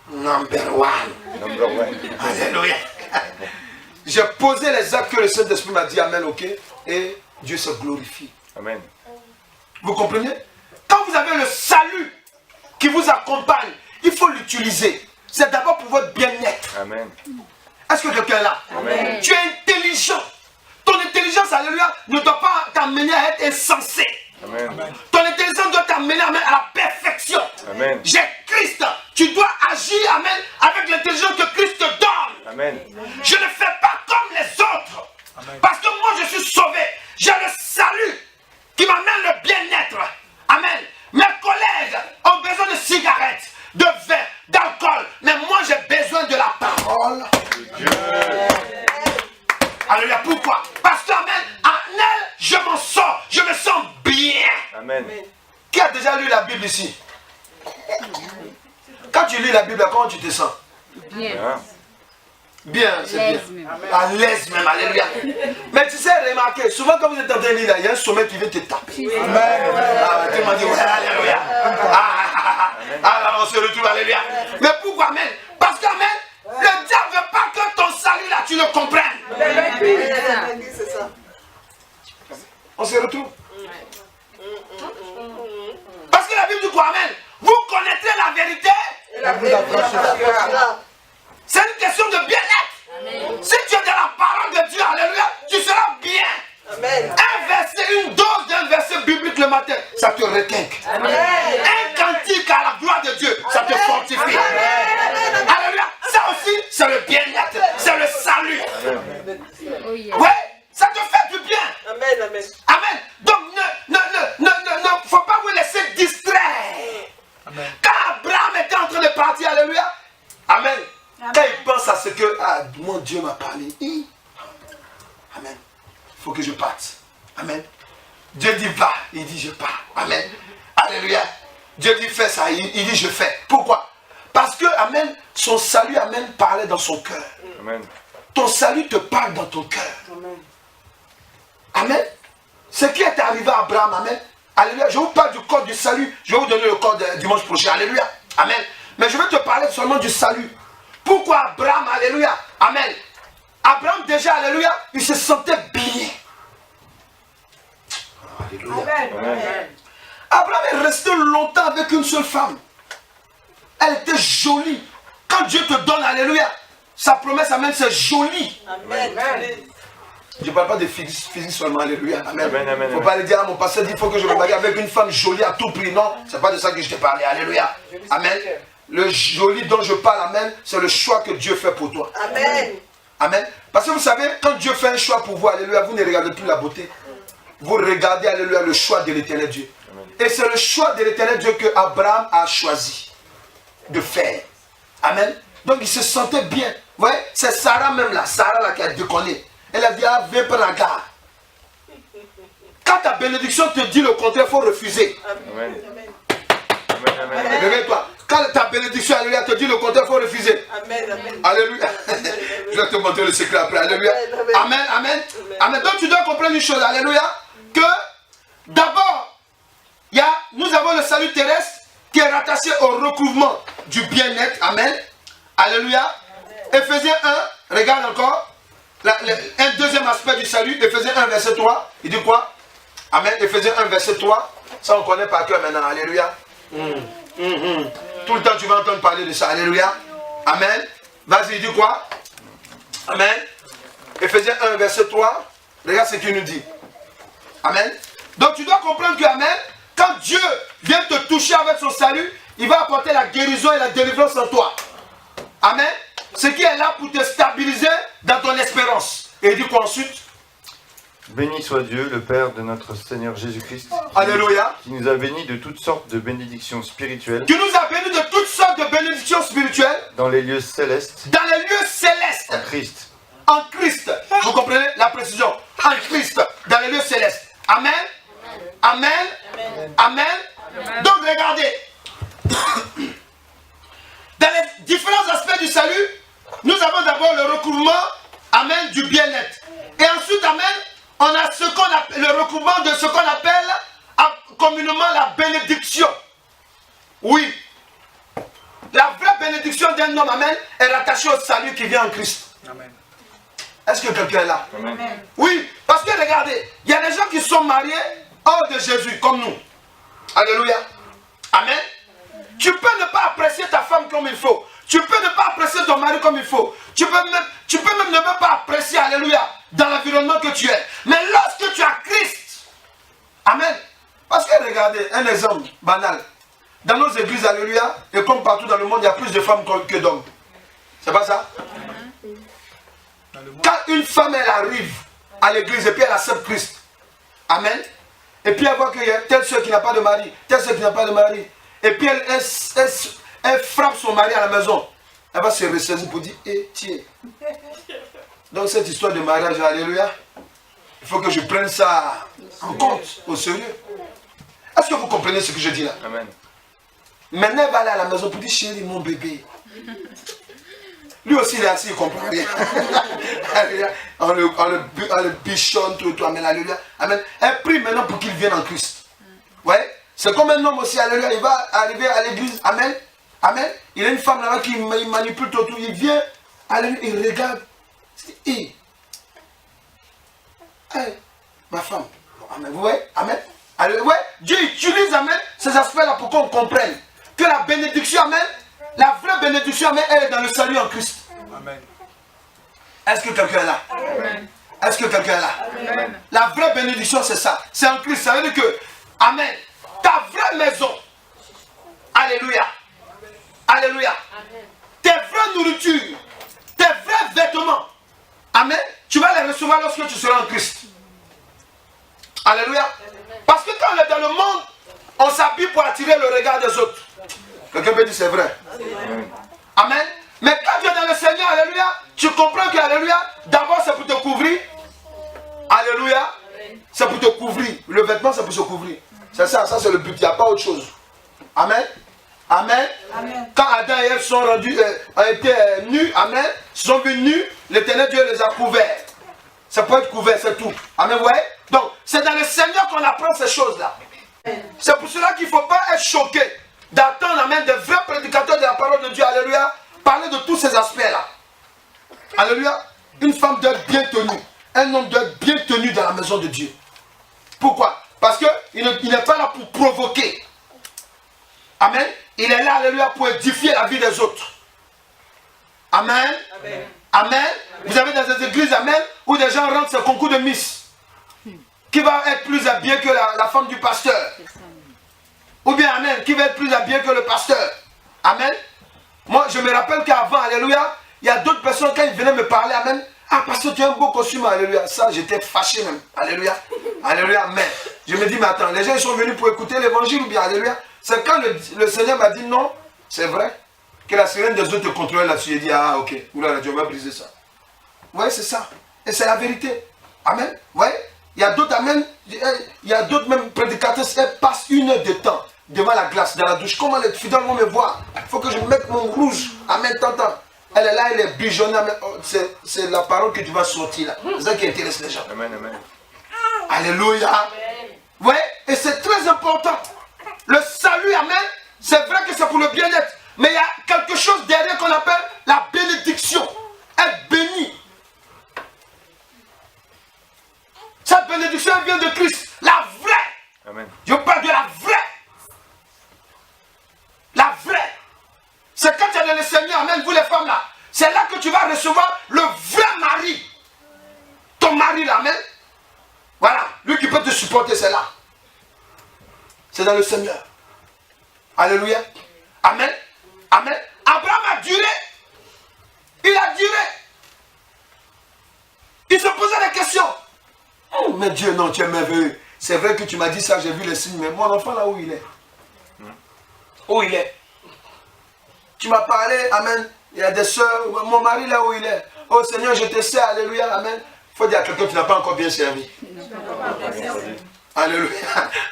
S1: number one.
S2: Number one.
S1: Alléluia. J'ai posé les actes que le Saint-Esprit m'a dit, amen, ok, et Dieu se glorifie.
S2: Amen.
S1: Vous comprenez? Quand vous avez le salut qui vous accompagne, il faut l'utiliser. C'est d'abord pour votre bien-être.
S2: Amen.
S1: Est-ce que quelqu'un est là?
S3: Amen.
S1: Tu es intelligent. Ton intelligence, alléluia, ne doit pas t'amener à être insensé.
S2: Amen.
S1: Ton intelligence doit t'amener à la perfection.
S2: Amen.
S1: J'ai Christ. Tu dois agir, amen, avec l'intelligence que Christ te donne.
S2: Amen.
S1: Je ne fais pas comme les autres. Parce que moi je suis sauvé. J'ai le salut qui m'amène le bien-être. Amen. Mes collègues ont besoin de cigarettes, de vin, d'alcool. Mais moi j'ai besoin de la parole. Alléluia. Pourquoi? Parce que, amen, en elle, je m'en sors. Je me sens bien.
S2: Amen.
S1: Qui a déjà lu la Bible ici? Quand tu lis la Bible, comment tu te sens?
S3: Bien.
S2: Hein?
S1: Bien, c'est bien.
S3: L'aise même.
S1: À l'aise même, alléluia. Mais tu sais, remarquez, souvent quand vous êtes en train de lire, il y a un sommet qui vient te taper.
S5: Amen.
S1: Ah, tu m'as dit, ouais, alléluia. Ah, on se retrouve, alléluia. Mais pourquoi, amen? Parce que, amen, le diable ne veut pas que ton salut là, tu le comprennes.
S3: C'est ça.
S1: On se retrouve. Parce que la Bible dit quoi, amen? Vous connaîtrez la vérité.
S5: La vous affranchira.
S1: C'est une question de bien-être. Si tu es dans la parole de Dieu, alléluia, tu seras bien.
S6: Amen.
S1: Un verset, une dose d'un verset biblique le matin, ça te requinque. Un cantique à la gloire de Dieu, ça te fortifie. Alléluia. Ça aussi, c'est le bien-être, c'est le salut. Ouais, ça te fait du bien.
S6: Amen, amen.
S1: Amen. Donc, ne faut pas vous laisser distraire.
S5: Amen.
S1: Quand Abraham était en train de partir, alléluia. Amen. Quand il pense à ce que mon Dieu m'a parlé. Amen. Il faut que je parte. Amen. Dieu dit va. Il dit je pars. Amen. Alléluia. Dieu dit fais ça. Il dit je fais. Pourquoi? Parce que, amen, son salut, amen, parlait dans son cœur.
S2: Amen.
S1: Ton salut te parle dans ton cœur.
S6: Amen.
S1: Amen. Ce qui est arrivé à Abraham, amen. Alléluia. Je vous parle du code du salut. Je vais vous donner le code dimanche prochain. Alléluia. Amen. Mais je vais te parler seulement du salut. Pourquoi Abraham, alléluia. Amen. Abraham déjà, alléluia, il se sentait bien. Alléluia.
S3: Amen.
S1: Abraham est resté longtemps avec une seule femme. Elle était jolie. Quand Dieu te donne, alléluia, sa promesse, amen, c'est joli.
S6: Amen.
S1: Je ne parle pas de physique seulement, alléluia. Amen.
S2: Amen, amen,
S1: Il ne faut pas aller dire à mon pasteur, il faut que je me marie avec une femme jolie à tout prix. Non, ce n'est pas de ça que je t'ai parlé, alléluia. Amen. Le joli dont je parle, amen, c'est le choix que Dieu fait pour toi.
S6: Amen.
S1: Amen. Parce que vous savez, quand Dieu fait un choix pour vous, alléluia, vous ne regardez plus la beauté. Vous regardez, alléluia, le choix de l'éternel Dieu. Et c'est le choix de l'éternel Dieu que Abraham a choisi de faire. Amen. Donc il se sentait bien. Vous voyez, c'est Sarah même là, Sarah là qui a déconné. Elle a dit, ah, viens prendre la garde. Quand ta bénédiction te dit le contraire, il faut refuser.
S2: Amen. Amen. Amen.
S1: Réveille-toi. Quand ta bénédiction, alléluia, te dit le contraire, il faut refuser.
S6: Amen. Amen.
S1: Alléluia. Je vais te montrer le secret après. Alléluia. Amen, amen. Amen. Donc tu dois comprendre une chose, alléluia, que d'abord, nous avons le salut terrestre qui est rattaché au recouvrement du bien-être. Amen. Alléluia. Éphésiens 1, regarde encore. Un deuxième aspect du salut, Éphésiens 1, verset 3. Il dit quoi? Amen. Éphésiens 1, verset 3. Ça, on connaît par cœur maintenant. Alléluia. Tout le temps, tu vas entendre parler de ça. Alléluia. Amen. Vas-y, il dit quoi? Amen. Éphésiens 1, verset 3. Regarde ce qu'il nous dit. Amen. Donc, tu dois comprendre que, amen, quand Dieu vient te toucher avec son salut, il va apporter la guérison et la délivrance en toi. Amen. Ce qui est là pour te stabiliser dans ton espérance. Et il dit quoi ensuite?
S2: Béni soit Dieu, le Père de notre Seigneur Jésus-Christ,
S1: Alléluia.
S2: qui nous a bénis de toutes sortes de bénédictions spirituelles
S1: Qui nous a bénis de toutes sortes de bénédictions spirituelles
S2: dans les lieux célestes
S1: dans les lieux célestes.
S2: en Christ.
S1: En Christ. Vous comprenez la précision? En Christ. Dans les lieux célestes. Amen. Amen. Amen. Donc regardez. Dans les différents aspects du salut, nous avons d'abord le recouvrement, amen, du bien-être. Et ensuite, amen, on a ce qu'on appelle le recouvrement de ce qu'on appelle communément la bénédiction. Oui. La vraie bénédiction d'un homme, amen, est rattachée au salut qui vient en Christ.
S5: Amen.
S1: Est-ce que quelqu'un est là?
S2: Amen.
S1: Oui, parce que regardez, il y a des gens qui sont mariés hors de Jésus, comme nous. Alléluia. Amen. Tu peux ne pas apprécier ta femme comme il faut. Tu peux ne pas apprécier ton mari comme il faut. Tu peux même ne pas apprécier, alléluia, dans l'environnement que tu es. Mais lorsque tu as Christ, amen. Parce que regardez, un exemple banal. Dans nos églises, alléluia, et comme partout dans le monde, il y a plus de femmes que d'hommes. C'est pas ça? Quand une femme, elle arrive à l'église et puis elle accepte Christ, amen. Et puis elle voit qu'il y a telle soeur qui n'a pas de mari, telle soeur qui n'a pas de mari. Et puis elle frappe son mari à la maison. Elle va se ressaisir pour dire, tiens. Donc cette histoire de mariage, alléluia, il faut que je prenne ça en compte, au sérieux. Est-ce que vous comprenez ce que je dis là?
S2: Amen.
S1: Maintenant elle va aller à la maison pour dire, chérie, mon bébé. Lui aussi il est assis, il ne comprend rien. Alléluia. On le bichonne, tout, amen, alléluia. Amen. Elle prie maintenant pour qu'il vienne en Christ. Ouais. C'est comme un homme aussi, alléluia. Il va arriver à l'église, amen. Amen. Il y a une femme là-bas qui manipule tout, il vient, alléluia, il regarde. Il dit, ma femme, Amen. Vous voyez? Amen. Alors, ouais, Dieu utilise, amen, ces aspects-là pour qu'on comprenne que la bénédiction, amen, la vraie bénédiction, amen, elle est dans le salut en Christ.
S5: Amen.
S1: Est-ce que quelqu'un est là?
S3: Amen.
S1: Est-ce que quelqu'un est là?
S3: Amen.
S1: La vraie bénédiction, c'est ça. C'est en Christ. Ça veut dire que, amen, ta vraie maison, alléluia, alléluia, tes vraies nourritures, tes vrais vêtements, amen, tu vas les recevoir lorsque tu seras en Christ. Alléluia. Parce que quand on est dans le monde, on s'habille pour attirer le regard des autres. Quelqu'un peut dire c'est vrai. Amen. Mais quand tu es dans le Seigneur, alléluia, tu comprends que, alléluia, d'abord c'est pour te couvrir. Alléluia. C'est pour te couvrir. Le vêtement c'est pour se couvrir. C'est ça, ça c'est le but. Il n'y a pas autre chose. Amen. Amen.
S3: Amen.
S1: Quand Adam et Ève sont rendus, ont été nus, amen, sont venus nus, l'Éternel Dieu les a couverts. Ça peut être couvert, c'est tout. Amen, vous voyez? Donc, c'est dans le Seigneur qu'on apprend ces choses-là. C'est pour cela qu'il ne faut pas être choqué d'attendre, amen, des vrais prédicateurs de la parole de Dieu, alléluia, parler de tous ces aspects-là. Alléluia. Une femme doit être bien tenue. Un homme doit être bien tenu dans la maison de Dieu. Pourquoi? Parce qu'il n'est pas là pour provoquer. Amen. Il est là, alléluia, pour édifier la vie des autres. Amen.
S6: Amen.
S1: Amen. Vous avez dans des églises, amen, où des gens rentrent ce concours de Miss. Qui va être plus habillé que la femme du pasteur? Ou bien, amen, qui va être plus habillé que le pasteur? Amen. Moi, je me rappelle qu'avant, alléluia, il y a d'autres personnes, quand ils venaient me parler, amen, ah, pasteur, tu as un beau costume, alléluia. Ça, j'étais fâché même. Alléluia. Alléluia. Mais, je me dis, mais attends, les gens, ils sont venus pour écouter l'évangile ou bien, alléluia. C'est quand le Seigneur m'a dit, non, c'est vrai, que la sirène des autres te contrôle là-dessus. Il dit, ah, ok, oula, Dieu va briser ça. Vous voyez, c'est ça. Et c'est la vérité. Amen. Vous voyez? Il y a d'autres, amen, il y a d'autres même prédicateurs, elles passent 1 heure de temps devant la glace, dans la douche. Comment les fidèles vont me voir? Il faut que je mette mon rouge. Amen, t'entends? Elle est là, elle est bijonnée. C'est la parole que tu vas sortir là. C'est ça qui intéresse les gens.
S2: Amen, amen.
S1: Alléluia. Vous voyez? Et c'est très important. Le salut, amen, c'est vrai que c'est pour le bien-être. Mais il y a quelque chose derrière qu'on appelle la bénédiction. Être béni. Cette bénédiction vient de Christ. La vraie.
S2: Amen.
S1: Je parle de la vraie. La vraie. C'est quand tu es dans le Seigneur, amen, vous les femmes là. C'est là que tu vas recevoir le vrai mari. Ton mari là, amen. Voilà. Lui qui peut te supporter, c'est là. C'est dans le Seigneur. Alléluia. Amen. Amen. Abraham a duré. Il a duré. Il se posait des questions. Oh, mais Dieu, non, tu es merveilleux. C'est vrai que tu m'as dit ça, j'ai vu les signes, mais mon enfant là où il est? Où il est? Tu m'as parlé, amen. Il y a des soeurs, mon mari là où il est. Oh Seigneur, je te sers, alléluia, amen. Il faut dire à quelqu'un qui n'a pas encore bien servi. Alléluia.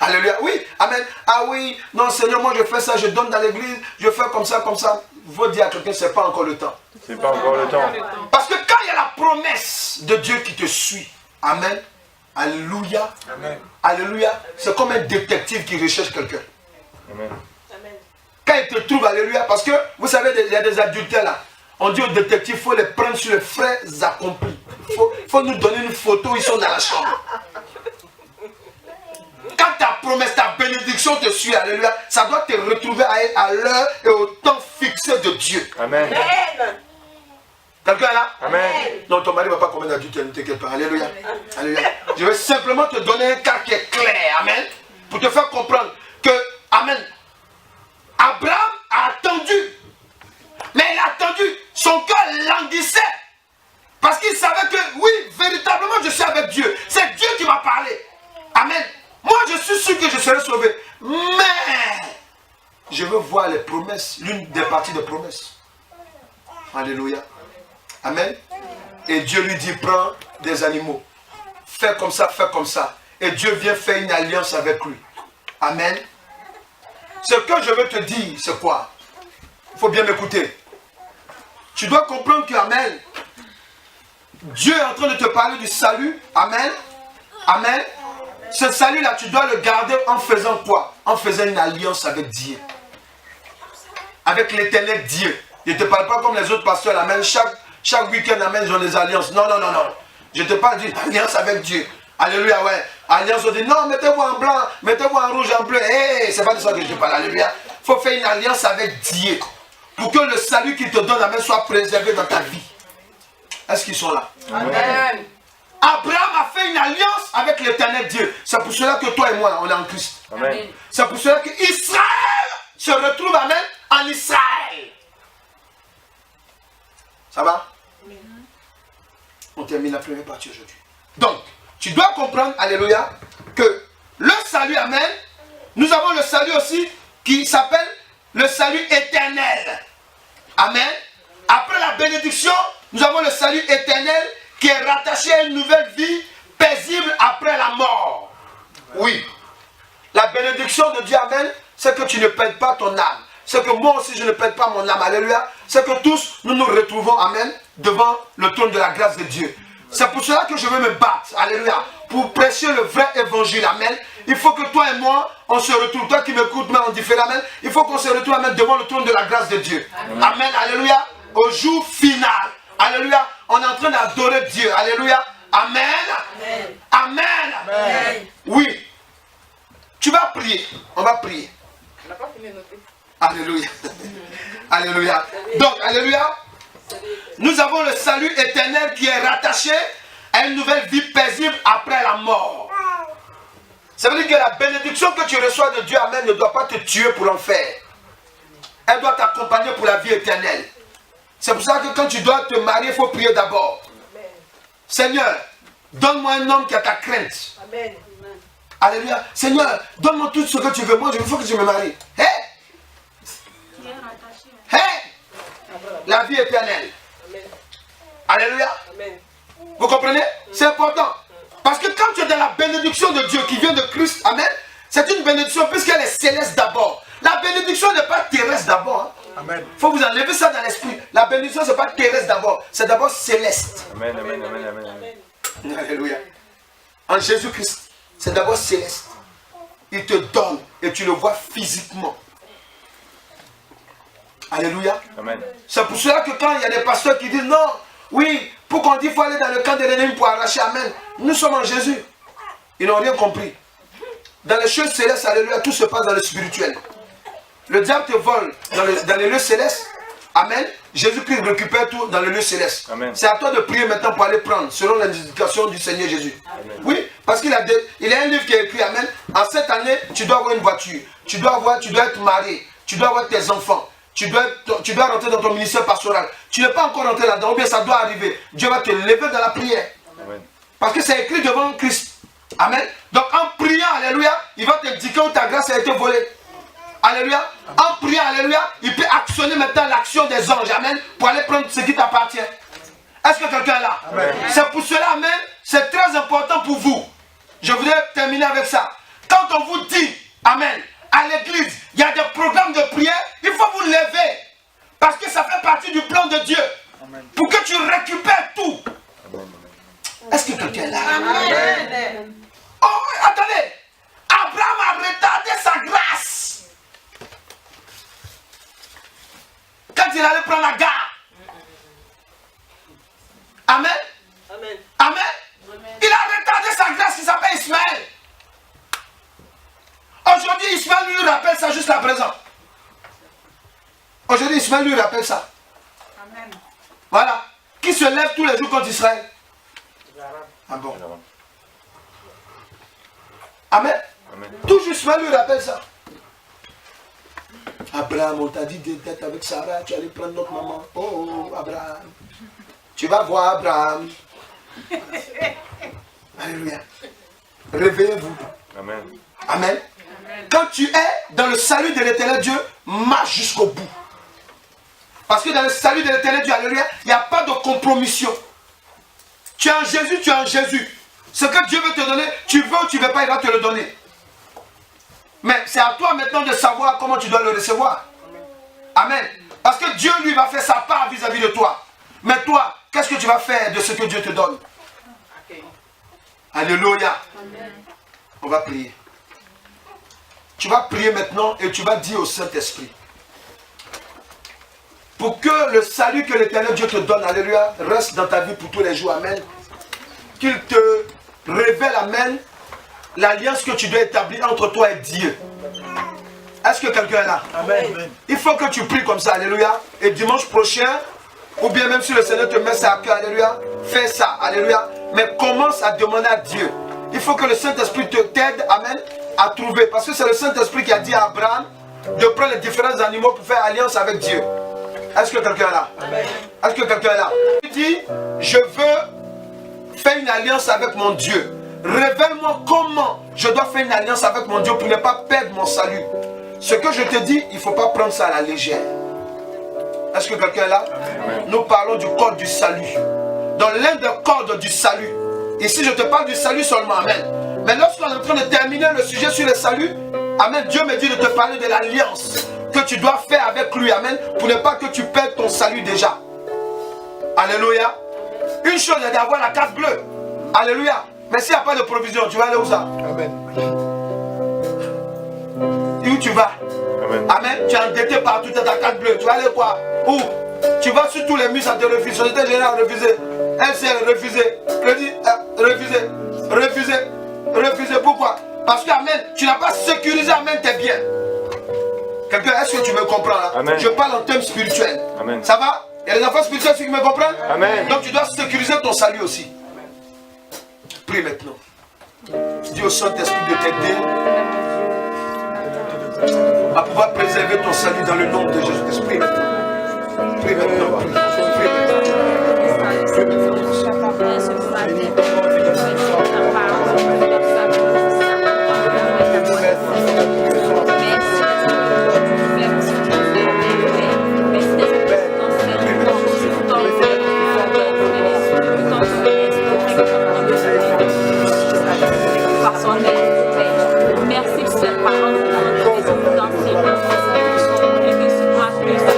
S1: Alléluia. Oui, amen. Ah oui, non Seigneur, moi je fais ça, je donne dans l'église, je fais comme ça, comme ça. Il faut dire à quelqu'un, c'est pas encore le temps.
S2: C'est pas encore le temps.
S1: Parce que quand il y a la promesse de Dieu qui te suit, amen. Alléluia.
S5: Amen.
S1: Alléluia. C'est comme un détective qui recherche quelqu'un.
S2: Amen.
S6: Amen.
S1: Quand il te trouve, alléluia, parce que vous savez, il y a des adultères là. On dit aux détectives, il faut les prendre sur les frais accomplis. Il faut nous donner une photo, ils sont dans la chambre. Quand ta promesse, ta bénédiction te suit, alléluia, ça doit te retrouver à l'heure et au temps fixé de Dieu.
S2: Amen.
S6: Amen.
S1: Quelqu'un est là?
S2: Amen.
S1: Non, ton mari ne va pas combien d'adultères, ne t'inquiète pas. Alléluia. Alléluia. Je vais simplement te donner un cas qui est clair. Amen. Pour te faire comprendre que, amen, Abraham a attendu. Mais il a attendu. Son cœur languissait. Parce qu'il savait que, oui, véritablement, je suis avec Dieu. C'est Dieu qui m'a parlé. Amen. Moi, je suis sûr que je serai sauvé. Mais, je veux voir les promesses, l'une des parties des promesses. Alléluia. Amen. Et Dieu lui dit, prends des animaux. Fais comme ça, fais comme ça. Et Dieu vient faire une alliance avec lui. Amen. Ce que je veux te dire, c'est quoi? Il faut bien m'écouter. Tu dois comprendre que, amen, Dieu est en train de te parler du salut. Amen. Amen. Ce salut-là, tu dois le garder en faisant quoi? En faisant une alliance avec Dieu. Avec l'éternel Dieu. Je ne te parle pas comme les autres pasteurs. Amen. Chaque week-end, amen, ils ont des alliances. Non, non, non, non. Je te parle d'une alliance avec Dieu. Alléluia, ouais. Alliance, on dit non, mettez-vous en blanc, mettez-vous en rouge, en bleu. Hey, c'est pas de ça que je parle. Alléluia. Il faut faire une alliance avec Dieu pour que le salut qu'il te donne, amen, soit préservé dans ta vie. Est-ce qu'ils sont là?
S6: Amen.
S1: Abraham a fait une alliance avec l'éternel Dieu. C'est pour cela que toi et moi, on est en Christ.
S2: Amen.
S1: C'est pour cela que Israël se retrouve, amen, en Israël. Ça va? On termine la première partie aujourd'hui. Donc, tu dois comprendre, alléluia, que le salut, amen, nous avons le salut aussi qui s'appelle le salut éternel. Amen. Après la bénédiction, nous avons le salut éternel qui est rattaché à une nouvelle vie paisible après la mort. Oui. La bénédiction de Dieu, amen, c'est que tu ne perds pas ton âme. C'est que moi aussi je ne perds pas mon âme. Alléluia. C'est que tous nous nous retrouvons, amen, devant le trône de la grâce de Dieu. C'est pour cela que je veux me battre, alléluia, pour prêcher le vrai évangile, amen. Il faut que toi et moi, on se retrouve, toi qui m'écoutes, mais en différent, amen, il faut qu'on se retrouve, amen, devant le trône de la grâce de Dieu. Amen, alléluia, au jour final, alléluia, on est en train d'adorer Dieu, alléluia, amen, amen, amen. Oui, tu vas prier, on va prier.
S6: On n'a pas fini de noter.
S1: Alléluia, alléluia. Donc, alléluia. Nous avons le salut éternel qui est rattaché à une nouvelle vie paisible après la mort. Ça veut dire que la bénédiction que tu reçois de Dieu, amen, ne doit pas te tuer pour l'enfer. Elle doit t'accompagner pour la vie éternelle. C'est pour ça que quand tu dois te marier, il faut prier d'abord. Seigneur, donne-moi un homme qui a ta crainte.
S6: Amen.
S1: Alléluia. Seigneur, donne-moi tout ce que tu veux. Moi, il faut que je me marie. Hé! Hé! La vie éternelle.
S6: Amen.
S1: Alléluia.
S6: Amen.
S1: Vous comprenez? C'est important. Parce que quand tu es dans la bénédiction de Dieu qui vient de Christ, amen, c'est une bénédiction puisqu'elle est céleste d'abord. La bénédiction n'est pas terrestre d'abord.
S5: Amen.
S1: Il faut vous enlever ça dans l'esprit. La bénédiction, ce n'est pas terrestre d'abord. C'est d'abord céleste.
S2: Amen, amen, amen, amen, amen.
S1: Alléluia. En Jésus-Christ, c'est d'abord céleste. Il te donne et tu le vois physiquement. Alléluia.
S2: Amen.
S1: C'est pour cela que quand il y a des pasteurs qui disent non, oui, pour qu'on dise qu'il faut aller dans le camp de l'ennemi pour arracher, amen. Nous sommes en Jésus. Ils n'ont rien compris. Dans les choses célestes, alléluia, tout se passe dans le spirituel. Le diable te vole dans les lieux célestes. Amen. Jésus-Christ récupère tout dans le lieu céleste. C'est à toi de prier maintenant pour aller prendre, selon l'indication du Seigneur Jésus. Amen. Oui, parce qu'il y a un livre qui est écrit, amen. En cette année, tu dois avoir une voiture. Tu dois être marié. Tu dois avoir tes enfants. Tu dois rentrer dans ton ministère pastoral. Tu n'es pas encore rentré là-dedans, ou bien ça doit arriver. Dieu va te lever dans la prière. Amen. Parce que c'est écrit devant Christ. Amen. Donc en priant, alléluia, il va te dire que ta grâce a été volée. Alléluia. En priant, alléluia, il peut actionner maintenant l'action des anges. Amen. Pour aller prendre ce qui t'appartient. Est-ce que quelqu'un est là? C'est pour cela, amen. C'est très important pour vous. Je voudrais terminer avec ça. Quand on vous dit, amen, à l'église, il y a des programmes de prière, il faut vous lever. Parce que ça fait partie du plan de Dieu. Amen. Pour que tu récupères tout. Est-ce que quelqu'un est là?
S6: Amen.
S1: Oh, attendez. Abraham a retardé sa grâce. Quand il allait prendre la gare. Amen.
S6: Amen.
S1: Amen. Il a retardé sa grâce qui s'appelle Ismaël. Aujourd'hui, Ismaël lui rappelle ça juste à présent. Aujourd'hui, Ismaël lui rappelle ça.
S3: Amen.
S1: Voilà. Qui se lève tous les jours contre Israël? Ah bon? Amen. Amen. Toujours Ismaël lui rappelle ça. Abraham, on t'a dit d'être avec Sarah, tu allais prendre notre maman. Oh, Abraham. Tu vas voir Abraham. Alléluia. Réveillez-vous. Amen. Amen. Quand tu es dans le salut de l'éternel Dieu, marche jusqu'au bout. Parce que dans le salut de l'éternel Dieu, alléluia, il n'y a pas de compromission. Tu es en Jésus, tu es en Jésus. Ce que Dieu veut te donner, tu veux ou tu ne veux pas, il va te le donner. Mais c'est à toi maintenant de savoir comment tu dois le recevoir. Amen. Parce que Dieu, lui, va faire sa part vis-à-vis de toi. Mais toi, qu'est-ce que tu vas faire de ce que Dieu te donne? Okay. Alléluia. Amen. On va prier. Tu vas prier maintenant et tu vas dire au Saint-Esprit. Pour que le salut que l'Éternel Dieu te donne, alléluia, reste dans ta vie pour tous les jours. Amen. Qu'il te révèle, amen, l'alliance que tu dois établir entre toi et Dieu. Est-ce que quelqu'un est là?
S5: Amen.
S1: Il faut que tu pries comme ça, alléluia. Et dimanche prochain, ou bien même si le Seigneur te met ça à cœur, alléluia, fais ça, alléluia. Mais commence à demander à Dieu. Il faut que le Saint-Esprit t'aide, amen, à trouver. Parce que c'est le Saint-Esprit qui a dit à Abraham de prendre les différents animaux pour faire alliance avec Dieu. Est-ce que quelqu'un est là? Est-ce que quelqu'un est là? Il dit, je veux faire une alliance avec mon Dieu. Révèle-moi comment je dois faire une alliance avec mon Dieu pour ne pas perdre mon salut. Ce que je te dis, il ne faut pas prendre ça à la légère. Est-ce que quelqu'un est là? Nous parlons du corps du salut. Dans l'un des cordes du salut. Ici, je te parle du salut seulement, amen. Mais lorsqu'on est en train de terminer le sujet sur le salut, amen, Dieu me dit de te parler de l'alliance que tu dois faire avec lui, amen, pour ne pas que tu perdes ton salut déjà. Alléluia. Une chose est d'avoir la carte bleue. Alléluia. Mais s'il n'y a pas de provision, tu vas aller où ça?
S5: Amen.
S1: Et où tu vas?
S2: Amen.
S1: Amen. Tu es endetté partout, tu as ta carte bleue. Tu vas aller quoi? Où? Tu vas sur tous les murs, ça te refuse. Société Générale refusé. LCL refusé. Crédit refusé. Refusé. Refusé. Pourquoi? Parce que, amen, tu n'as pas sécurisé, amen, tes biens. Quelqu'un, est-ce que tu me comprends là?
S2: Amen.
S1: Je parle en termes spirituels.
S2: Amen.
S1: Ça va? Il y a des enfants spirituels qui me comprennent?
S2: Amen.
S1: Donc tu dois sécuriser ton salut aussi. Prie maintenant. Dis au Saint-Esprit de t'aider à pouvoir préserver ton salut dans le nom de Jésus-Christ. Prie maintenant. Prie maintenant. Prie
S7: Merci pour cette parole dans ces mots. Et que ce soit plus la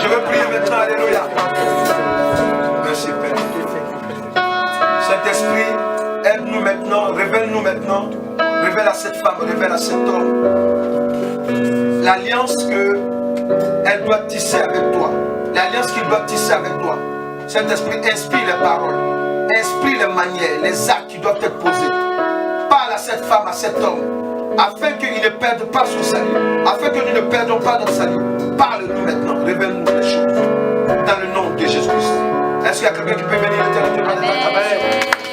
S1: Je veux prier maintenant, alléluia. Merci Père. Saint-Esprit, aide-nous maintenant, révèle-nous maintenant, révèle à cette femme, révèle à cet homme l'alliance qu'elle doit tisser avec toi, l'alliance qu'il doit tisser avec toi. Saint-Esprit, inspire les paroles, inspire les manières, les actes qui doivent être posés. Parle à cette femme, à cet homme, afin qu'il ne perde pas son salut, afin que nous ne perdons pas notre salut. Parle-nous maintenant, révèle-nous les choses, dans le nom de Jésus-Christ. Est-ce qu'il y a quelqu'un qui peut venir à l'intérieur de
S7: Amen.